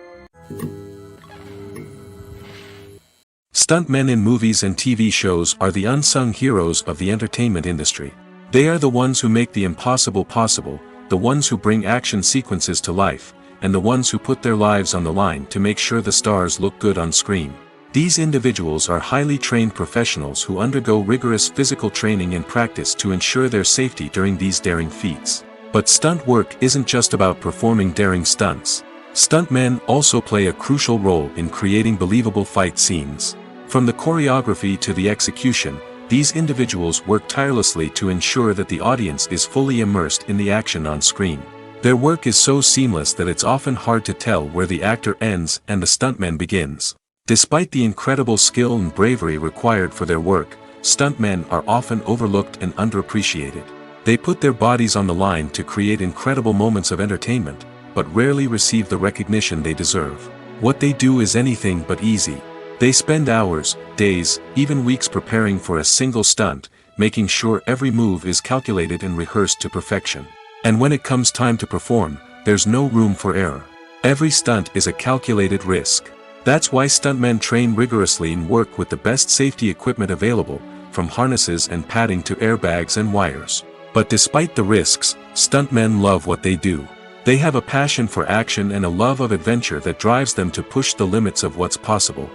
Stuntmen in movies and TV shows are the unsung heroes of the entertainment industry. They are the ones who make the impossible possible, the ones who bring action sequences to life, and the ones who put their lives on the line to make sure the stars look good on screen. These individuals are highly trained professionals who undergo rigorous physical training and practice to ensure their safety during these daring feats. But stunt work isn't just about performing daring stunts. Stuntmen also play a crucial role in creating believable fight scenes. From the choreography to the execution, these individuals work tirelessly to ensure that the audience is fully immersed in the action on screen. Their work is so seamless that it's often hard to tell where the actor ends and the stuntman begins. Despite the incredible skill and bravery required for their work, stuntmen are often overlooked and underappreciated. They put their bodies on the line to create incredible moments of entertainment, but rarely receive the recognition they deserve. What they do is anything but easy. They spend hours, days, even weeks preparing for a single stunt, making sure every move is calculated and rehearsed to perfection. And when it comes time to perform, there's no room for error. Every stunt is a calculated risk. That's why stuntmen train rigorously and work with the best safety equipment available, from harnesses and padding to airbags and wires. But despite the risks, stuntmen love what they do. They have a passion for action and a love of adventure that drives them to push the limits of what's possible.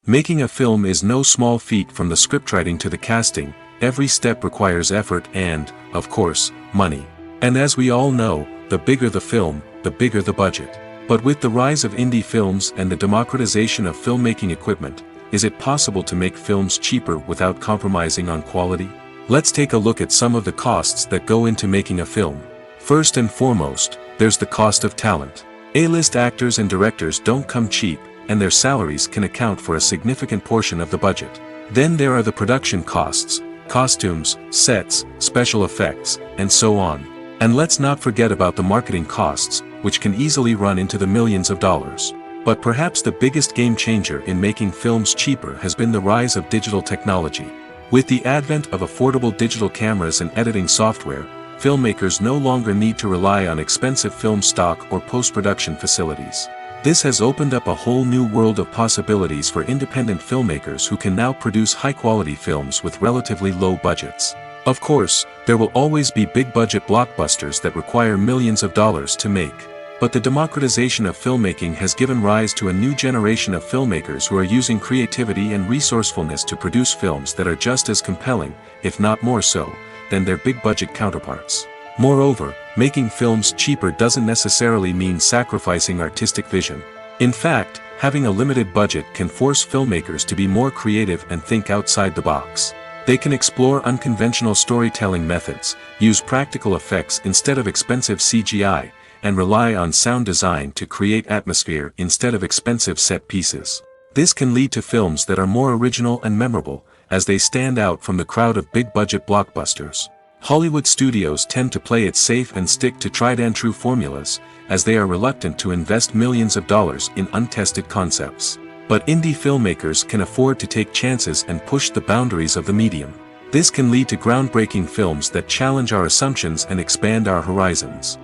Making a film is no small feat. From the scriptwriting to the casting, every step requires effort and, of course, money. And as we all know, the bigger the film, the bigger the budget. But with the rise of indie films and the democratization of filmmaking equipment, is it possible to make films cheaper without compromising on quality? Let's take a look at some of the costs that go into making a film. First and foremost, there's the cost of talent. A-list actors and directors don't come cheap, and their salaries can account for a significant portion of the budget. Then there are the production costs, costumes, sets, special effects, and so on. And let's not forget about the marketing costs, which can easily run into the millions of dollars. But perhaps the biggest game changer in making films cheaper has been the rise of digital technology. With the advent of affordable digital cameras and editing software, filmmakers no longer need to rely on expensive film stock or post-production facilities. This has opened up a whole new world of possibilities for independent filmmakers who can now produce high-quality films with relatively low budgets. Of course, there will always be big-budget blockbusters that require millions of dollars to make. But the democratization of filmmaking has given rise to a new generation of filmmakers who are using creativity and resourcefulness to produce films that are just as compelling, if not more so, than their big-budget counterparts. Moreover, making films cheaper doesn't necessarily mean sacrificing artistic vision. In fact, having a limited budget can force filmmakers to be more creative and think outside the box. They can explore unconventional storytelling methods, use practical effects instead of expensive CGI, and rely on sound design to create atmosphere instead of expensive set pieces. This can lead to films that are more original and memorable, as they stand out from the crowd of big-budget blockbusters. Hollywood studios tend to play it safe and stick to tried-and-true formulas, as they are reluctant to invest millions of dollars in untested concepts. But indie filmmakers can afford to take chances and push the boundaries of the medium. This can lead to groundbreaking films that challenge our assumptions and expand our horizons.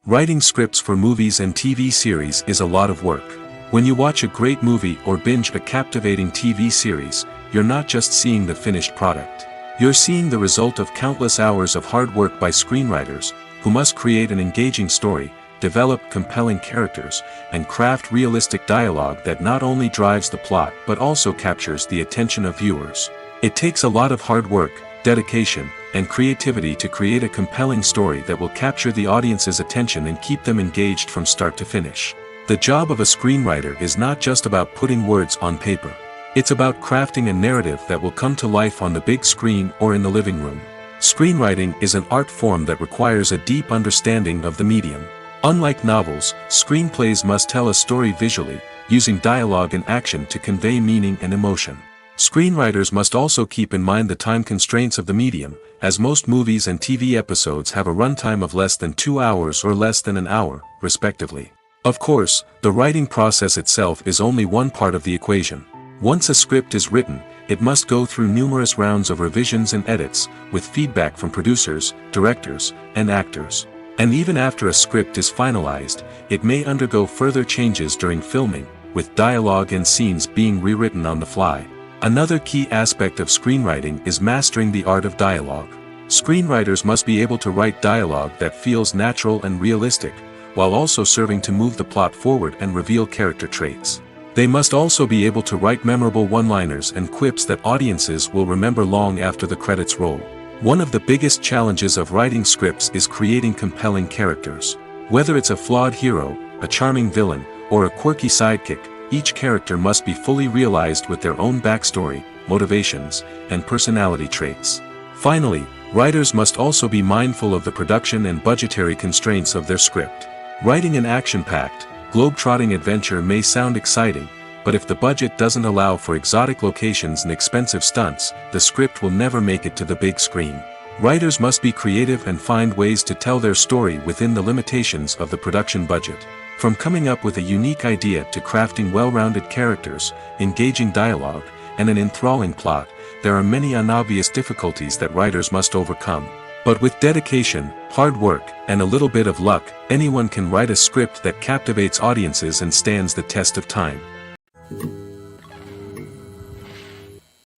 Writing scripts for movies and TV series is a lot of work. When you watch a great movie or binge a captivating TV series, you're not just seeing the finished product. You're seeing the result of countless hours of hard work by screenwriters, who must create an engaging story, develop compelling characters, and craft realistic dialogue that not only drives the plot but also captures the attention of viewers. It takes a lot of hard work, dedication, and creativity to create a compelling story that will capture the audience's attention and keep them engaged from start to finish. The job of a screenwriter is not just about putting words on paper. It's about crafting a narrative that will come to life on the big screen or in the living room. Screenwriting is an art form that requires a deep understanding of the medium. Unlike novels, screenplays must tell a story visually, using dialogue and action to convey meaning and emotion. Screenwriters must also keep in mind the time constraints of the medium, as most movies and TV episodes have a runtime of less than 2 hours or less than an hour, respectively. Of course, the writing process itself is only one part of the equation. Once a script is written, it must go through numerous rounds of revisions and edits, with feedback from producers, directors, and actors. And even after a script is finalized, it may undergo further changes during filming, with dialogue and scenes being rewritten on the fly. Another key aspect of screenwriting is mastering the art of dialogue. Screenwriters must be able to write dialogue that feels natural and realistic, while also serving to move the plot forward and reveal character traits. They must also be able to write memorable one-liners and quips that audiences will remember long after the credits roll. One of the biggest challenges of writing scripts is creating compelling characters. Whether it's a flawed hero, a charming villain, or a quirky sidekick, each character must be fully realized with their own backstory, motivations, and personality traits. Finally, writers must also be mindful of the production and budgetary constraints of their script. Writing an action-packed, globe-trotting adventure may sound exciting, but if the budget doesn't allow for exotic locations and expensive stunts, the script will never make it to the big screen. Writers must be creative and find ways to tell their story within the limitations of the production budget. From coming up with a unique idea to crafting well-rounded characters, engaging dialogue, and an enthralling plot, there are many unobvious difficulties that writers must overcome. But with dedication, hard work, and a little bit of luck, anyone can write a script that captivates audiences and stands the test of time.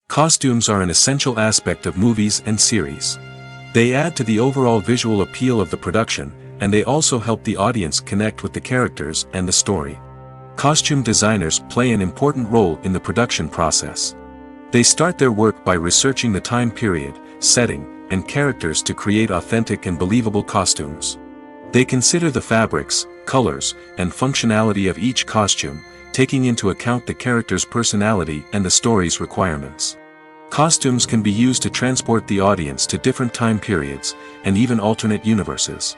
Costumes are an essential aspect of movies and series. They add to the overall visual appeal of the production, and they also help the audience connect with the characters and the story. Costume designers play an important role in the production process. They start their work by researching the time period, setting, and characters to create authentic and believable costumes. They consider the fabrics, colors, and functionality of each costume, taking into account the character's personality and the story's requirements. Costumes can be used to transport the audience to different time periods, and even alternate universes.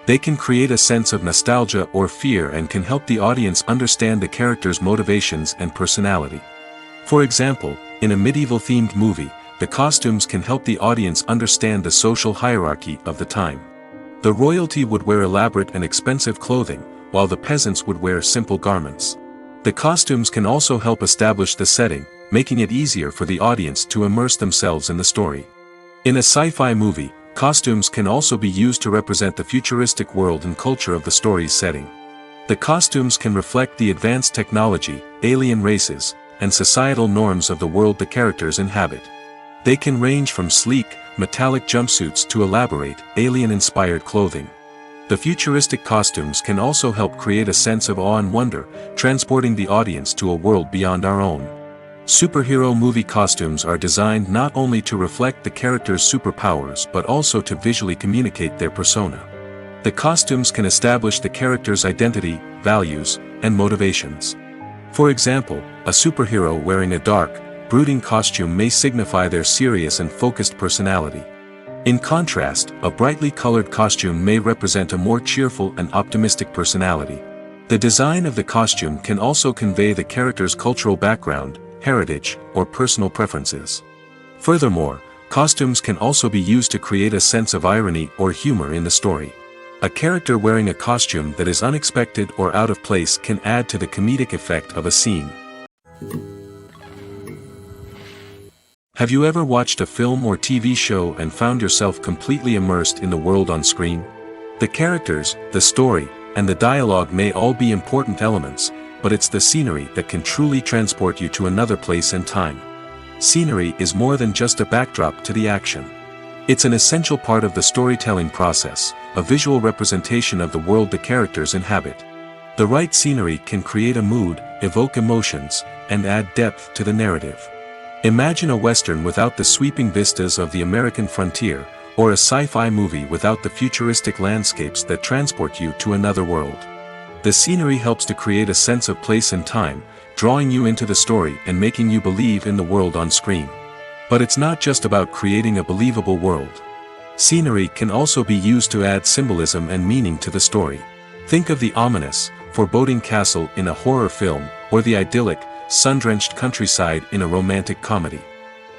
They can create a sense of nostalgia or fear and can help the audience understand the character's motivations and personality. For example, in a medieval-themed movie, the costumes can help the audience understand the social hierarchy of the time. The royalty would wear elaborate and expensive clothing, while the peasants would wear simple garments. The costumes can also help establish the setting, making it easier for the audience to immerse themselves in the story. In a sci-fi movie, costumes can also be used to represent the futuristic world and culture of the story's setting. The costumes can reflect the advanced technology, alien races, and societal norms of the world the characters inhabit. They can range from sleek, metallic jumpsuits to elaborate, alien-inspired clothing. The futuristic costumes can also help create a sense of awe and wonder, transporting the audience to a world beyond our own. Superhero movie costumes are designed not only to reflect the character's superpowers but also to visually communicate their persona. The costumes can establish the character's identity, values, and motivations. For example, a superhero wearing a dark, brooding costume may signify their serious and focused personality. In contrast, a brightly colored costume may represent a more cheerful and optimistic personality. The design of the costume can also convey the character's cultural background, heritage, or personal preferences. Furthermore, costumes can also be used to create a sense of irony or humor in the story. A character wearing a costume that is unexpected or out of place can add to the comedic effect of a scene. Have you ever watched a film or TV show and found yourself completely immersed in the world on screen? The characters, the story, and the dialogue may all be important elements, but it's the scenery that can truly transport you to another place and time. Scenery is more than just a backdrop to the action. It's an essential part of the storytelling process, a visual representation of the world the characters inhabit. The right scenery can create a mood, evoke emotions, and add depth to the narrative. Imagine a Western without the sweeping vistas of the American frontier, or a sci-fi movie without the futuristic landscapes that transport you to another world. The scenery helps to create a sense of place and time, drawing you into the story and making you believe in the world on screen. But it's not just about creating a believable world. Scenery can also be used to add symbolism and meaning to the story. Think of the ominous, foreboding castle in a horror film, or the idyllic, sun-drenched countryside in a romantic comedy.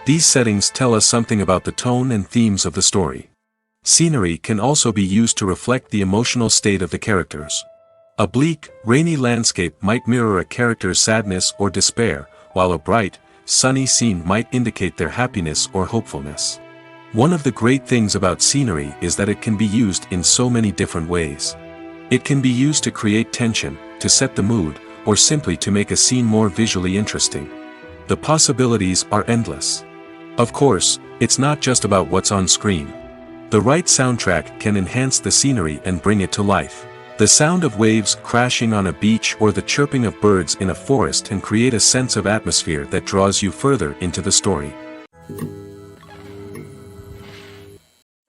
These settings tell us something about the tone and themes of the story. Scenery can also be used to reflect the emotional state of the characters. A bleak, rainy landscape might mirror a character's sadness or despair, while a bright, sunny scene might indicate their happiness or hopefulness. One of the great things about scenery is that it can be used in so many different ways. It can be used to create tension, to set the mood, or simply to make a scene more visually interesting. The possibilities are endless. Of course, it's not just about what's on screen. The right soundtrack can enhance the scenery and bring it to life. The sound of waves crashing on a beach or the chirping of birds in a forest can create a sense of atmosphere that draws you further into the story.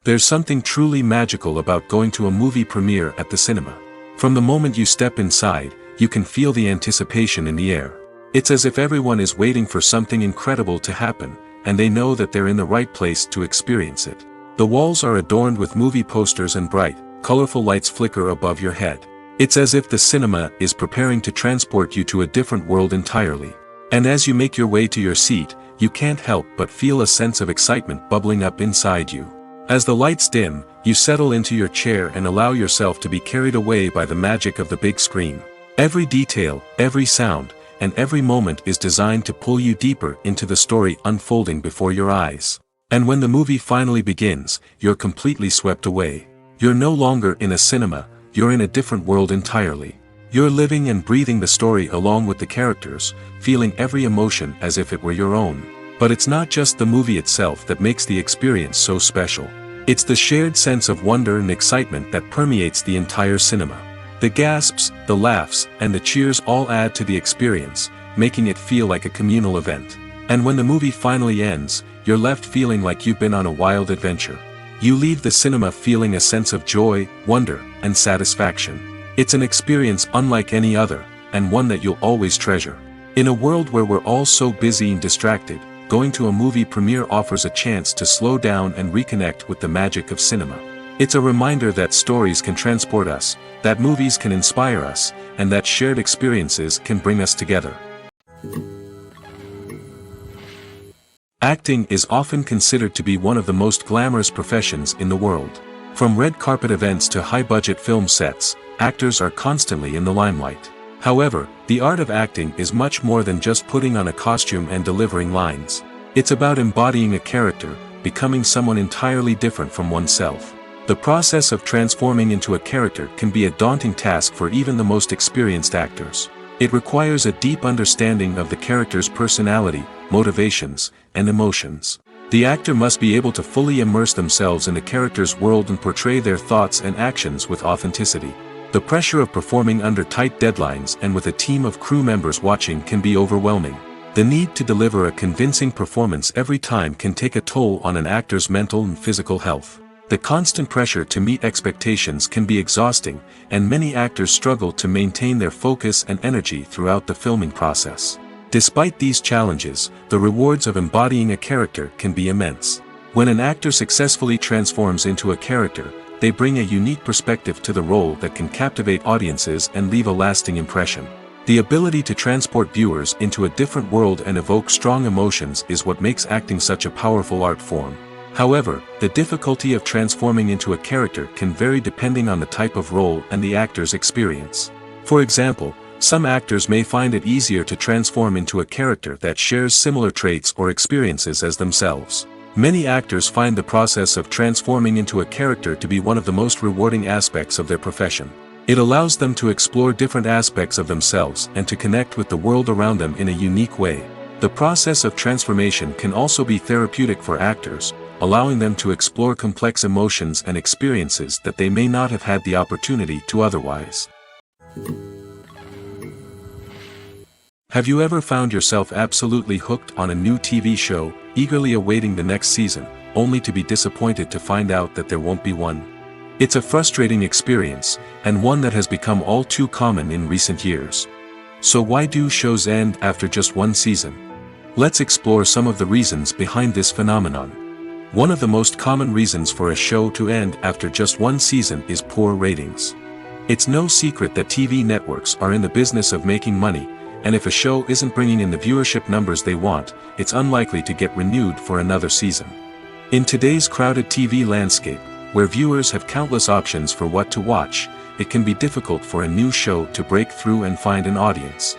There's something truly magical about going to a movie premiere at the cinema. From the moment you step inside, you can feel the anticipation in the air. It's as if everyone is waiting for something incredible to happen, and they know that they're in the right place to experience it. The walls are adorned with movie posters and bright, colorful lights flicker above your head. It's as if the cinema is preparing to transport you to a different world entirely. And as you make your way to your seat, you can't help but feel a sense of excitement bubbling up inside you. As the lights dim, you settle into your chair and allow yourself to be carried away by the magic of the big screen. Every detail, every sound, and every moment is designed to pull you deeper into the story unfolding before your eyes. And when the movie finally begins, you're completely swept away. You're no longer in a cinema, you're in a different world entirely. You're living and breathing the story along with the characters, feeling every emotion as if it were your own. But it's not just the movie itself that makes the experience so special. It's the shared sense of wonder and excitement that permeates the entire cinema. The gasps, the laughs, and the cheers all add to the experience, making it feel like a communal event. And when the movie finally ends, you're left feeling like you've been on a wild adventure. You leave the cinema feeling a sense of joy, wonder, and satisfaction. It's an experience unlike any other, and one that you'll always treasure. In a world where we're all so busy and distracted, going to a movie premiere offers a chance to slow down and reconnect with the magic of cinema. It's a reminder that stories can transport us, that movies can inspire us, and that shared experiences can bring us together. Acting is often considered to be one of the most glamorous professions in the world. From red carpet events to high-budget film sets, actors are constantly in the limelight. However, the art of acting is much more than just putting on a costume and delivering lines. It's about embodying a character, becoming someone entirely different from oneself. The process of transforming into a character can be a daunting task for even the most experienced actors. It requires a deep understanding of the character's personality, motivations, and emotions. The actor must be able to fully immerse themselves in the character's world and portray their thoughts and actions with authenticity. The pressure of performing under tight deadlines and with a team of crew members watching can be overwhelming. The need to deliver a convincing performance every time can take a toll on an actor's mental and physical health. The constant pressure to meet expectations can be exhausting, and many actors struggle to maintain their focus and energy throughout the filming process. Despite these challenges, the rewards of embodying a character can be immense. When an actor successfully transforms into a character, they bring a unique perspective to the role that can captivate audiences and leave a lasting impression. The ability to transport viewers into a different world and evoke strong emotions is what makes acting such a powerful art form. However, the difficulty of transforming into a character can vary depending on the type of role and the actor's experience. For example, some actors may find it easier to transform into a character that shares similar traits or experiences as themselves. Many actors find the process of transforming into a character to be one of the most rewarding aspects of their profession. It allows them to explore different aspects of themselves and to connect with the world around them in a unique way. The process of transformation can also be therapeutic for actors, allowing them to explore complex emotions and experiences that they may not have had the opportunity to otherwise. Have you ever found yourself absolutely hooked on a new TV show, eagerly awaiting the next season, only to be disappointed to find out that there won't be one? It's a frustrating experience, and one that has become all too common in recent years. So why do shows end after just one season? Let's explore some of the reasons behind this phenomenon. One of the most common reasons for a show to end after just one season is poor ratings. It's no secret that TV networks are in the business of making money, and if a show isn't bringing in the viewership numbers they want, it's unlikely to get renewed for another season. In today's crowded TV landscape, where viewers have countless options for what to watch, it can be difficult for a new show to break through and find an audience.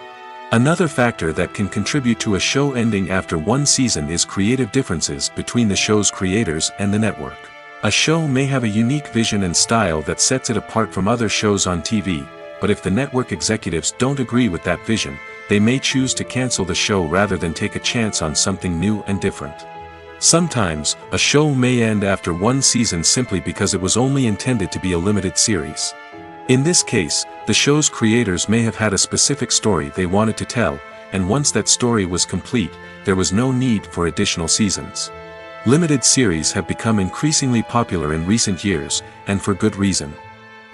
Another factor that can contribute to a show ending after one season is creative differences between the show's creators and the network. A show may have a unique vision and style that sets it apart from other shows on TV, but if the network executives don't agree with that vision, they may choose to cancel the show rather than take a chance on something new and different. Sometimes, a show may end after one season simply because it was only intended to be a limited series. In this case, the show's creators may have had a specific story they wanted to tell, and once that story was complete, there was no need for additional seasons. Limited series have become increasingly popular in recent years, and for good reason.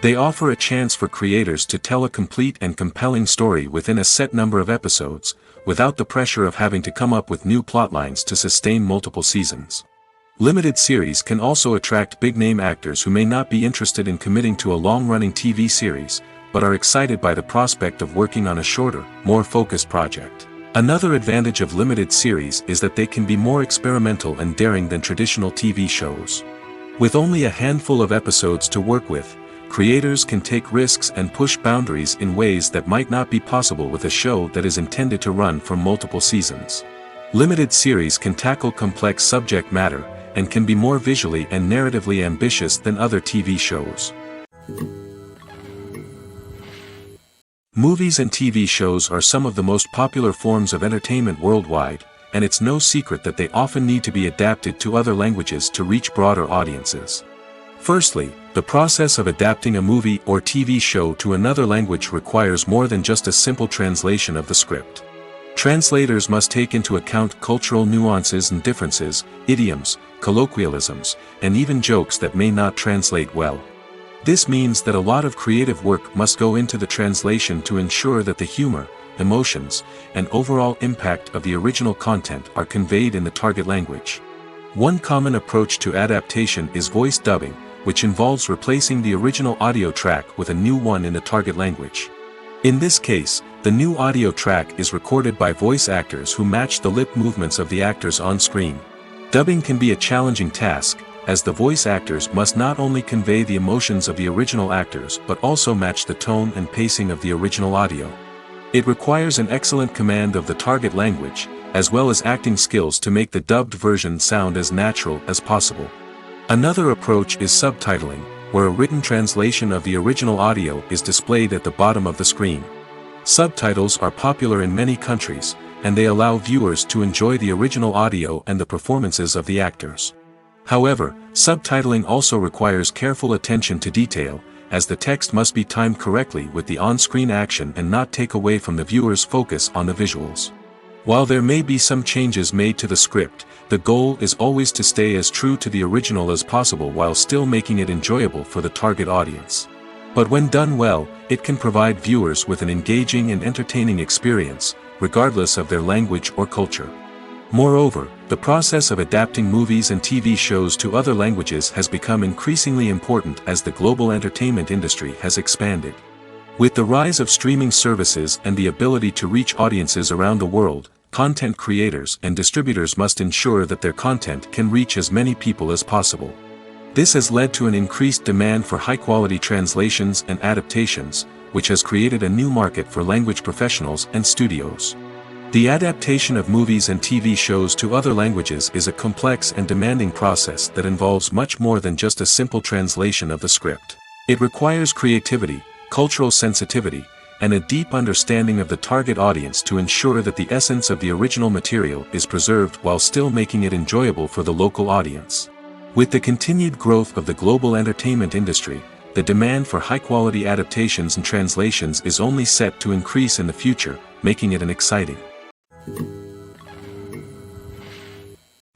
They offer a chance for creators to tell a complete and compelling story within a set number of episodes, without the pressure of having to come up with new plotlines to sustain multiple seasons. Limited series can also attract big-name actors who may not be interested in committing to a long-running TV series, but are excited by the prospect of working on a shorter, more focused project. Another advantage of limited series is that they can be more experimental and daring than traditional TV shows. With only a handful of episodes to work with, creators can take risks and push boundaries in ways that might not be possible with a show that is intended to run for multiple seasons. Limited series can tackle complex subject matter, and can be more visually and narratively ambitious than other TV shows. Movies and TV shows are some of the most popular forms of entertainment worldwide, and it's no secret that they often need to be adapted to other languages to reach broader audiences. Firstly, the process of adapting a movie or TV show to another language requires more than just a simple translation of the script. Translators must take into account cultural nuances and differences, idioms, colloquialisms, and even jokes that may not translate well. This means that a lot of creative work must go into the translation to ensure that the humor, emotions, and overall impact of the original content are conveyed in the target language. One common approach to adaptation is voice dubbing, which involves replacing the original audio track with a new one in the target language. In this case, the new audio track is recorded by voice actors who match the lip movements of the actors on screen. Dubbing can be a challenging task, as the voice actors must not only convey the emotions of the original actors but also match the tone and pacing of the original audio. It requires an excellent command of the target language, as well as acting skills to make the dubbed version sound as natural as possible. Another approach is subtitling, where a written translation of the original audio is displayed at the bottom of the screen. Subtitles are popular in many countries, and they allow viewers to enjoy the original audio and the performances of the actors. However, subtitling also requires careful attention to detail, as the text must be timed correctly with the on-screen action and not take away from the viewer's focus on the visuals. While there may be some changes made to the script, the goal is always to stay as true to the original as possible while still making it enjoyable for the target audience. But when done well, it can provide viewers with an engaging and entertaining experience, regardless of their language or culture. Moreover, the process of adapting movies and TV shows to other languages has become increasingly important as the global entertainment industry has expanded. With the rise of streaming services and the ability to reach audiences around the world, content creators and distributors must ensure that their content can reach as many people as possible. This has led to an increased demand for high-quality translations and adaptations, which has created a new market for language professionals and studios. The adaptation of movies and TV shows to other languages is a complex and demanding process that involves much more than just a simple translation of the script. It requires creativity, cultural sensitivity, and a deep understanding of the target audience to ensure that the essence of the original material is preserved while still making it enjoyable for the local audience. With the continued growth of the global entertainment industry, the demand for high-quality adaptations and translations is only set to increase in the future, making it an exciting.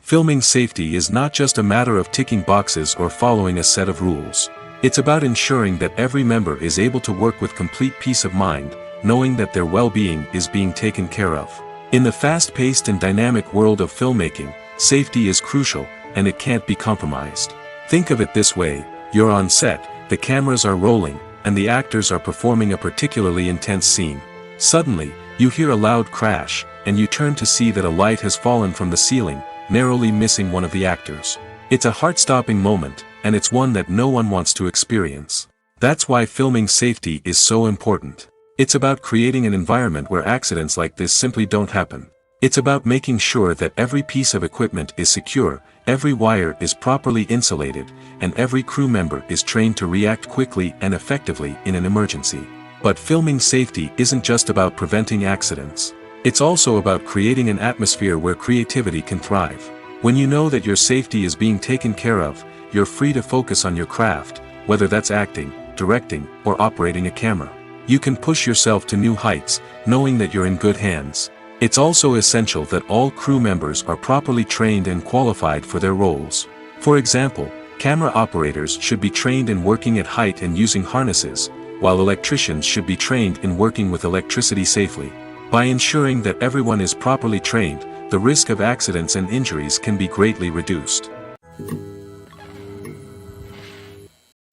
Filming safety is not just a matter of ticking boxes or following a set of rules. It's about ensuring that every member is able to work with complete peace of mind, knowing that their well-being is being taken care of. In the fast-paced and dynamic world of filmmaking, safety is crucial, and it can't be compromised. Think of it this way: you're on set, the cameras are rolling, and the actors are performing a particularly intense scene. Suddenly, you hear a loud crash, and you turn to see that a light has fallen from the ceiling, narrowly missing one of the actors. It's a heart-stopping moment, and it's one that no one wants to experience. That's why filming safety is so important. It's about creating an environment where accidents like this simply don't happen. It's about making sure that every piece of equipment is secure, every wire is properly insulated, and every crew member is trained to react quickly and effectively in an emergency. But filming safety isn't just about preventing accidents. It's also about creating an atmosphere where creativity can thrive. When you know that your safety is being taken care of, you're free to focus on your craft, whether that's acting, directing, or operating a camera. You can push yourself to new heights, knowing that you're in good hands. It's also essential that all crew members are properly trained and qualified for their roles. For example, camera operators should be trained in working at height and using harnesses, while electricians should be trained in working with electricity safely. By ensuring that everyone is properly trained, the risk of accidents and injuries can be greatly reduced.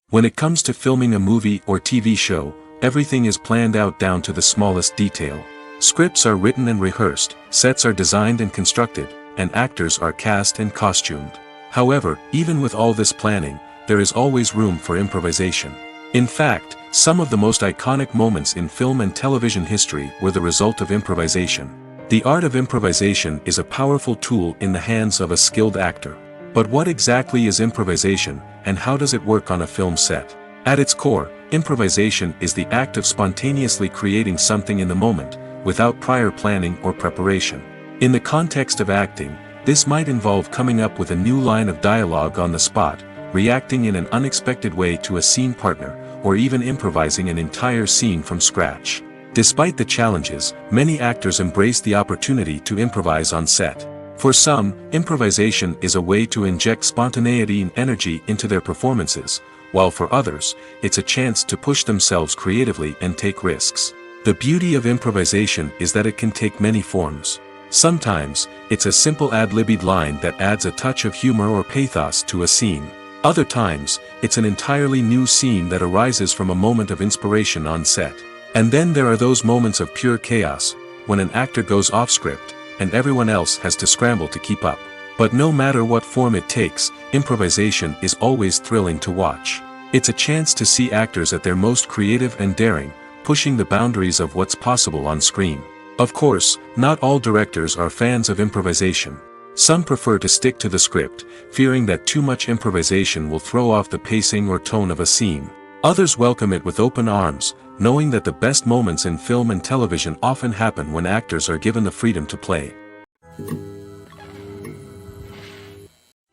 When it comes to filming a movie or TV show, everything is planned out down to the smallest detail. Scripts are written and rehearsed, sets are designed and constructed, and actors are cast and costumed. However, even with all this planning, there is always room for improvisation. In fact, some of the most iconic moments in film and television history were the result of improvisation. The art of improvisation is a powerful tool in the hands of a skilled actor. But what exactly is improvisation, and how does it work on a film set? At its core, improvisation is the act of spontaneously creating something in the moment, without prior planning or preparation. In the context of acting, this might involve coming up with a new line of dialogue on the spot, reacting in an unexpected way to a scene partner, or even improvising an entire scene from scratch. Despite the challenges, many actors embrace the opportunity to improvise on set. For some, improvisation is a way to inject spontaneity and energy into their performances, while for others, it's a chance to push themselves creatively and take risks. The beauty of improvisation is that it can take many forms. Sometimes, it's a simple ad-libbed line that adds a touch of humor or pathos to a scene. Other times, it's an entirely new scene that arises from a moment of inspiration on set. And then there are those moments of pure chaos, when an actor goes off script, and everyone else has to scramble to keep up. But no matter what form it takes, improvisation is always thrilling to watch. It's a chance to see actors at their most creative and daring, pushing the boundaries of what's possible on screen. Of course, not all directors are fans of improvisation. Some prefer to stick to the script, fearing that too much improvisation will throw off the pacing or tone of a scene. Others welcome it with open arms, knowing that the best moments in film and television often happen when actors are given the freedom to play.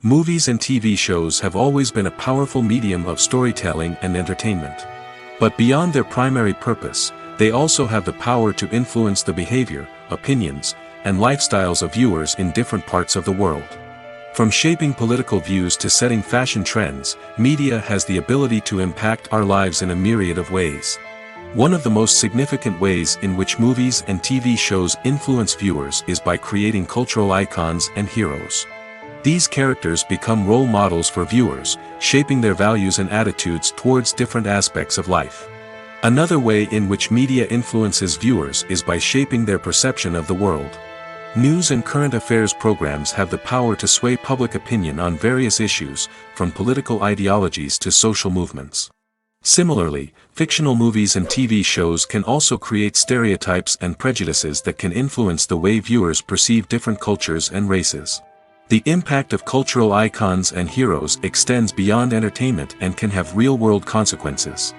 Movies and TV shows have always been a powerful medium of storytelling and entertainment. But beyond their primary purpose, they also have the power to influence the behavior, opinions, and lifestyles of viewers in different parts of the world. From shaping political views to setting fashion trends, media has the ability to impact our lives in a myriad of ways. One of the most significant ways in which movies and TV shows influence viewers is by creating cultural icons and heroes. These characters become role models for viewers, shaping their values and attitudes towards different aspects of life. Another way in which media influences viewers is by shaping their perception of the world. News and current affairs programs have the power to sway public opinion on various issues, from political ideologies to social movements. Similarly, fictional movies and TV shows can also create stereotypes and prejudices that can influence the way viewers perceive different cultures and races. The impact of cultural icons and heroes extends beyond entertainment and can have real-world consequences.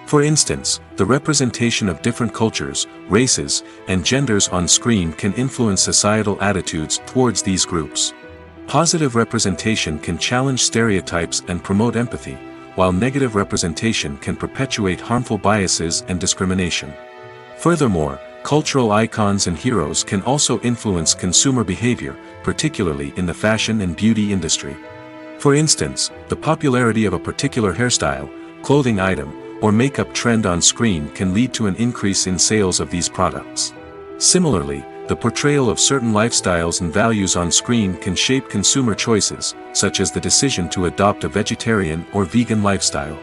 For instance, the representation of different cultures, races, and genders on screen can influence societal attitudes towards these groups. Positive representation can challenge stereotypes and promote empathy, while negative representation can perpetuate harmful biases and discrimination. Furthermore, cultural icons and heroes can also influence consumer behavior, particularly in the fashion and beauty industry. For instance, the popularity of a particular hairstyle, clothing item, or makeup trend on screen can lead to an increase in sales of these products. Similarly, the portrayal of certain lifestyles and values on screen can shape consumer choices, such as the decision to adopt a vegetarian or vegan lifestyle.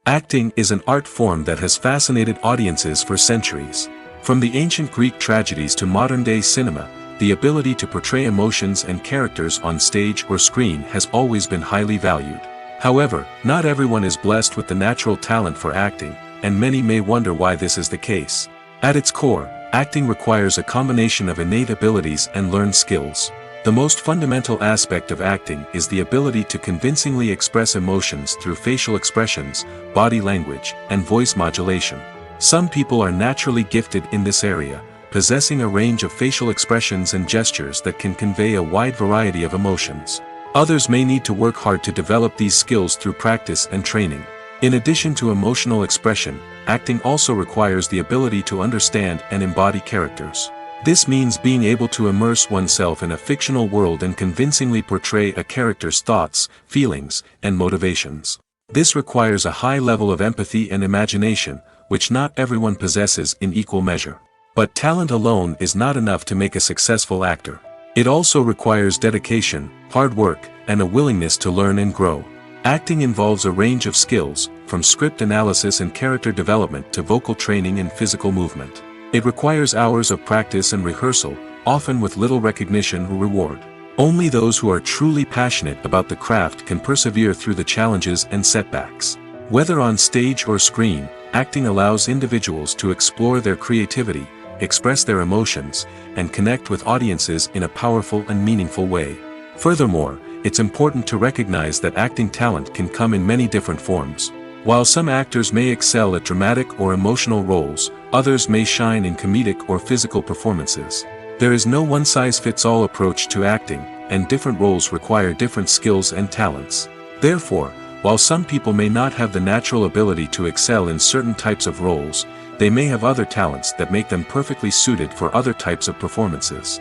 Acting is an art form that has fascinated audiences for centuries. From the ancient Greek tragedies to modern-day cinema, the ability to portray emotions and characters on stage or screen has always been highly valued. However, not everyone is blessed with the natural talent for acting, and many may wonder why this is the case. At its core, acting requires a combination of innate abilities and learned skills. The most fundamental aspect of acting is the ability to convincingly express emotions through facial expressions, body language, and voice modulation. Some people are naturally gifted in this area, possessing a range of facial expressions and gestures that can convey a wide variety of emotions. Others may need to work hard to develop these skills through practice and training. In addition to emotional expression, acting also requires the ability to understand and embody characters. This means being able to immerse oneself in a fictional world and convincingly portray a character's thoughts, feelings, and motivations. This requires a high level of empathy and imagination, which not everyone possesses in equal measure. But talent alone is not enough to make a successful actor. It also requires dedication, hard work, and a willingness to learn and grow. Acting involves a range of skills, from script analysis and character development to vocal training and physical movement. It requires hours of practice and rehearsal, often with little recognition or reward. Only those who are truly passionate about the craft can persevere through the challenges and setbacks. Whether on stage or screen, acting allows individuals to explore their creativity, express their emotions, and connect with audiences in a powerful and meaningful way. Furthermore, it's important to recognize that acting talent can come in many different forms. While some actors may excel at dramatic or emotional roles, others may shine in comedic or physical performances. There is no one-size-fits-all approach to acting, and different roles require different skills and talents. Therefore, while some people may not have the natural ability to excel in certain types of roles, they may have other talents that make them perfectly suited for other types of performances.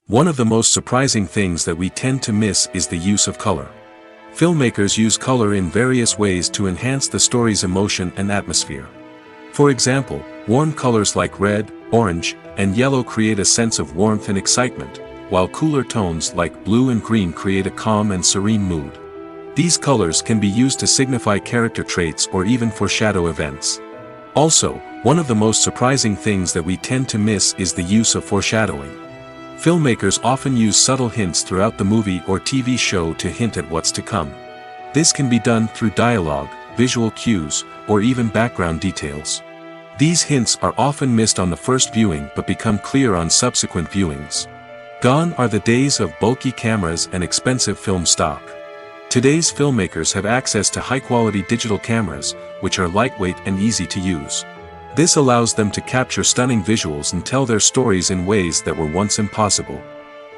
One of the most surprising things that we tend to miss is the use of color. Filmmakers use color in various ways to enhance the story's emotion and atmosphere. For example, warm colors like red, orange, and yellow create a sense of warmth and excitement, while cooler tones like blue and green create a calm and serene mood. These colors can be used to signify character traits or even foreshadow events. Also, one of the most surprising things that we tend to miss is the use of foreshadowing. Filmmakers often use subtle hints throughout the movie or TV show to hint at what's to come. This can be done through dialogue, visual cues, or even background details. These hints are often missed on the first viewing but become clear on subsequent viewings. Gone are the days of bulky cameras and expensive film stock. Today's filmmakers have access to high-quality digital cameras, which are lightweight and easy to use. This allows them to capture stunning visuals and tell their stories in ways that were once impossible.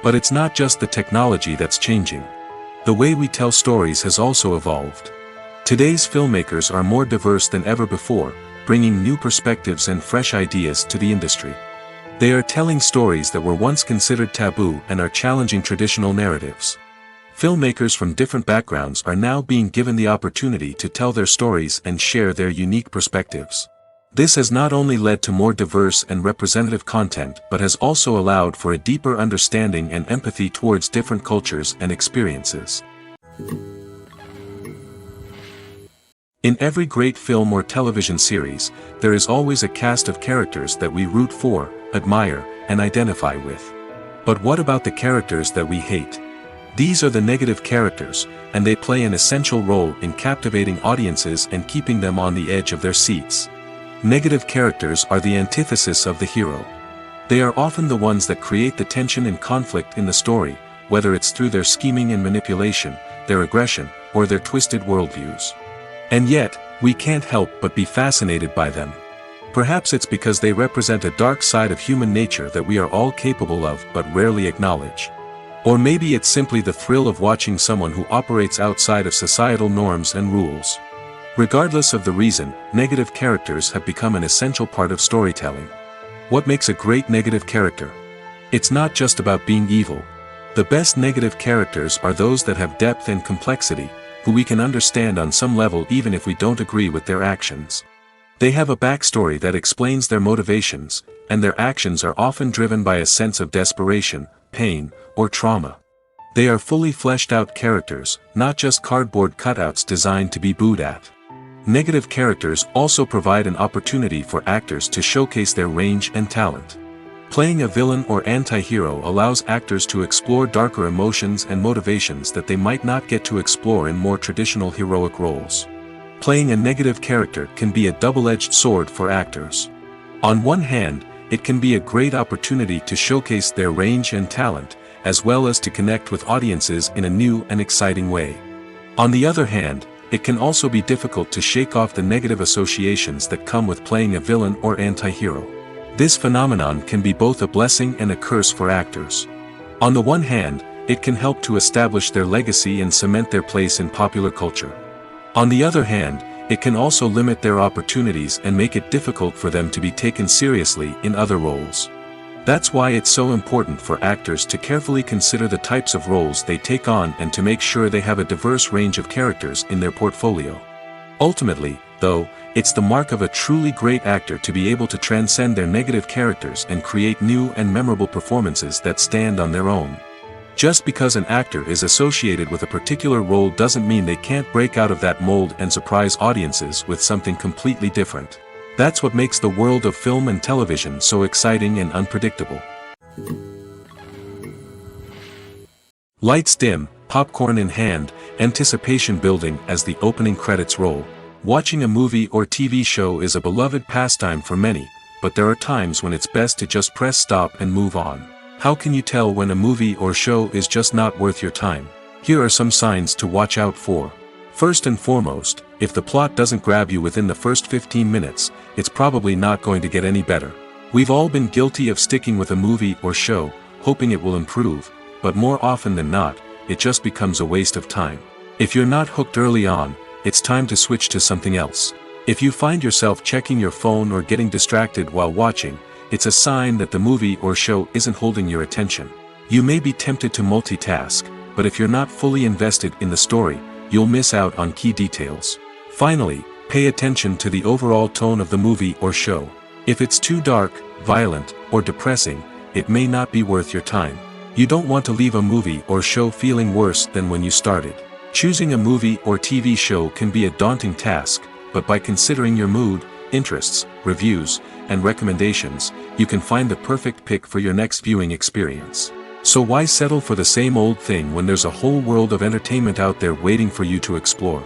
But it's not just the technology that's changing. The way we tell stories has also evolved. Today's filmmakers are more diverse than ever before, bringing new perspectives and fresh ideas to the industry. They are telling stories that were once considered taboo and are challenging traditional narratives. Filmmakers from different backgrounds are now being given the opportunity to tell their stories and share their unique perspectives. This has not only led to more diverse and representative content but has also allowed for a deeper understanding and empathy towards different cultures and experiences. In every great film or television series, there is always a cast of characters that we root for, admire, and identify with. But what about the characters that we hate? These are the negative characters, and they play an essential role in captivating audiences and keeping them on the edge of their seats. Negative characters are the antithesis of the hero. They are often the ones that create the tension and conflict in the story, whether it's through their scheming and manipulation, their aggression, or their twisted worldviews. And yet, we can't help but be fascinated by them. Perhaps it's because they represent a dark side of human nature that we are all capable of but rarely acknowledge. Or maybe it's simply the thrill of watching someone who operates outside of societal norms and rules. Regardless of the reason, negative characters have become an essential part of storytelling. What makes a great negative character? It's not just about being evil. The best negative characters are those that have depth and complexity, who we can understand on some level even if we don't agree with their actions. They have a backstory that explains their motivations, and their actions are often driven by a sense of desperation, pain, or trauma. They are fully fleshed out characters, not just cardboard cutouts designed to be booed at. Negative characters also provide an opportunity for actors to showcase their range and talent. Playing a villain or anti-hero allows actors to explore darker emotions and motivations that they might not get to explore in more traditional heroic roles. Playing a negative character can be a double-edged sword for actors. On one hand, it can be a great opportunity to showcase their range and talent, as well as to connect with audiences in a new and exciting way. On the other hand, it can also be difficult to shake off the negative associations that come with playing a villain or anti-hero. This phenomenon can be both a blessing and a curse for actors. On the one hand, it can help to establish their legacy and cement their place in popular culture. On the other hand, it can also limit their opportunities and make it difficult for them to be taken seriously in other roles. That's why it's so important for actors to carefully consider the types of roles they take on and to make sure they have a diverse range of characters in their portfolio. Ultimately, though, it's the mark of a truly great actor to be able to transcend their negative characters and create new and memorable performances that stand on their own. Just because an actor is associated with a particular role doesn't mean they can't break out of that mold and surprise audiences with something completely different. That's what makes the world of film and television so exciting and unpredictable. Lights dim, popcorn in hand, anticipation building as the opening credits roll. Watching a movie or TV show is a beloved pastime for many, but there are times when it's best to just press stop and move on. How can you tell when a movie or show is just not worth your time? Here are some signs to watch out for. First and foremost, if the plot doesn't grab you within the first 15 minutes, it's probably not going to get any better. We've all been guilty of sticking with a movie or show, hoping it will improve, but more often than not, it just becomes a waste of time. If you're not hooked early on, it's time to switch to something else. If you find yourself checking your phone or getting distracted while watching, it's a sign that the movie or show isn't holding your attention. You may be tempted to multitask, but if you're not fully invested in the story, you'll miss out on key details. Finally, pay attention to the overall tone of the movie or show. If it's too dark, violent, or depressing, it may not be worth your time. You don't want to leave a movie or show feeling worse than when you started. Choosing a movie or TV show can be a daunting task, but by considering your mood, interests, reviews, and recommendations, you can find the perfect pick for your next viewing experience. So why settle for the same old thing when there's a whole world of entertainment out there waiting for you to explore?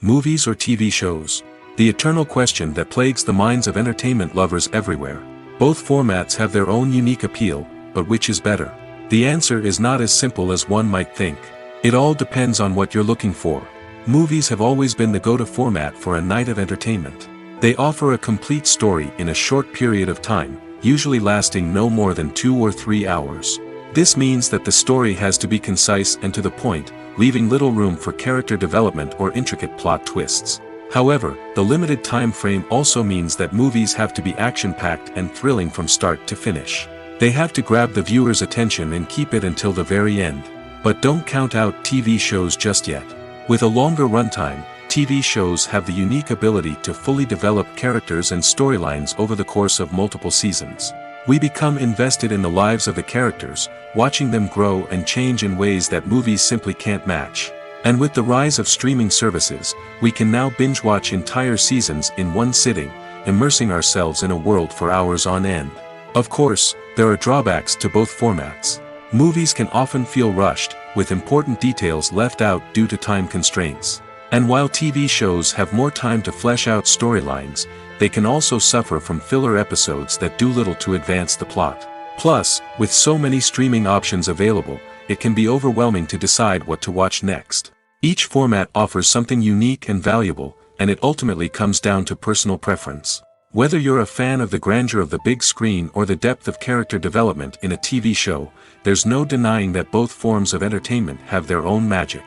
Movies or TV shows? The eternal question that plagues the minds of entertainment lovers everywhere. Both formats have their own unique appeal, but which is better? The answer is not as simple as one might think. It all depends on what you're looking for. Movies have always been the go-to format for a night of entertainment. They offer a complete story in a short period of time, usually lasting no more than 2 or 3 hours. This means that the story has to be concise and to the point, leaving little room for character development or intricate plot twists. However, the limited time frame also means that movies have to be action-packed and thrilling from start to finish. They have to grab the viewer's attention and keep it until the very end. But don't count out TV shows just yet. With a longer runtime, TV shows have the unique ability to fully develop characters and storylines over the course of multiple seasons. We become invested in the lives of the characters, watching them grow and change in ways that movies simply can't match. And with the rise of streaming services, we can now binge-watch entire seasons in one sitting, immersing ourselves in a world for hours on end. Of course, there are drawbacks to both formats. Movies can often feel rushed, with important details left out due to time constraints. And while TV shows have more time to flesh out storylines, they can also suffer from filler episodes that do little to advance the plot. Plus, with so many streaming options available, it can be overwhelming to decide what to watch next. Each format offers something unique and valuable, and it ultimately comes down to personal preference. Whether you're a fan of the grandeur of the big screen or the depth of character development in a TV show, there's no denying that both forms of entertainment have their own magic.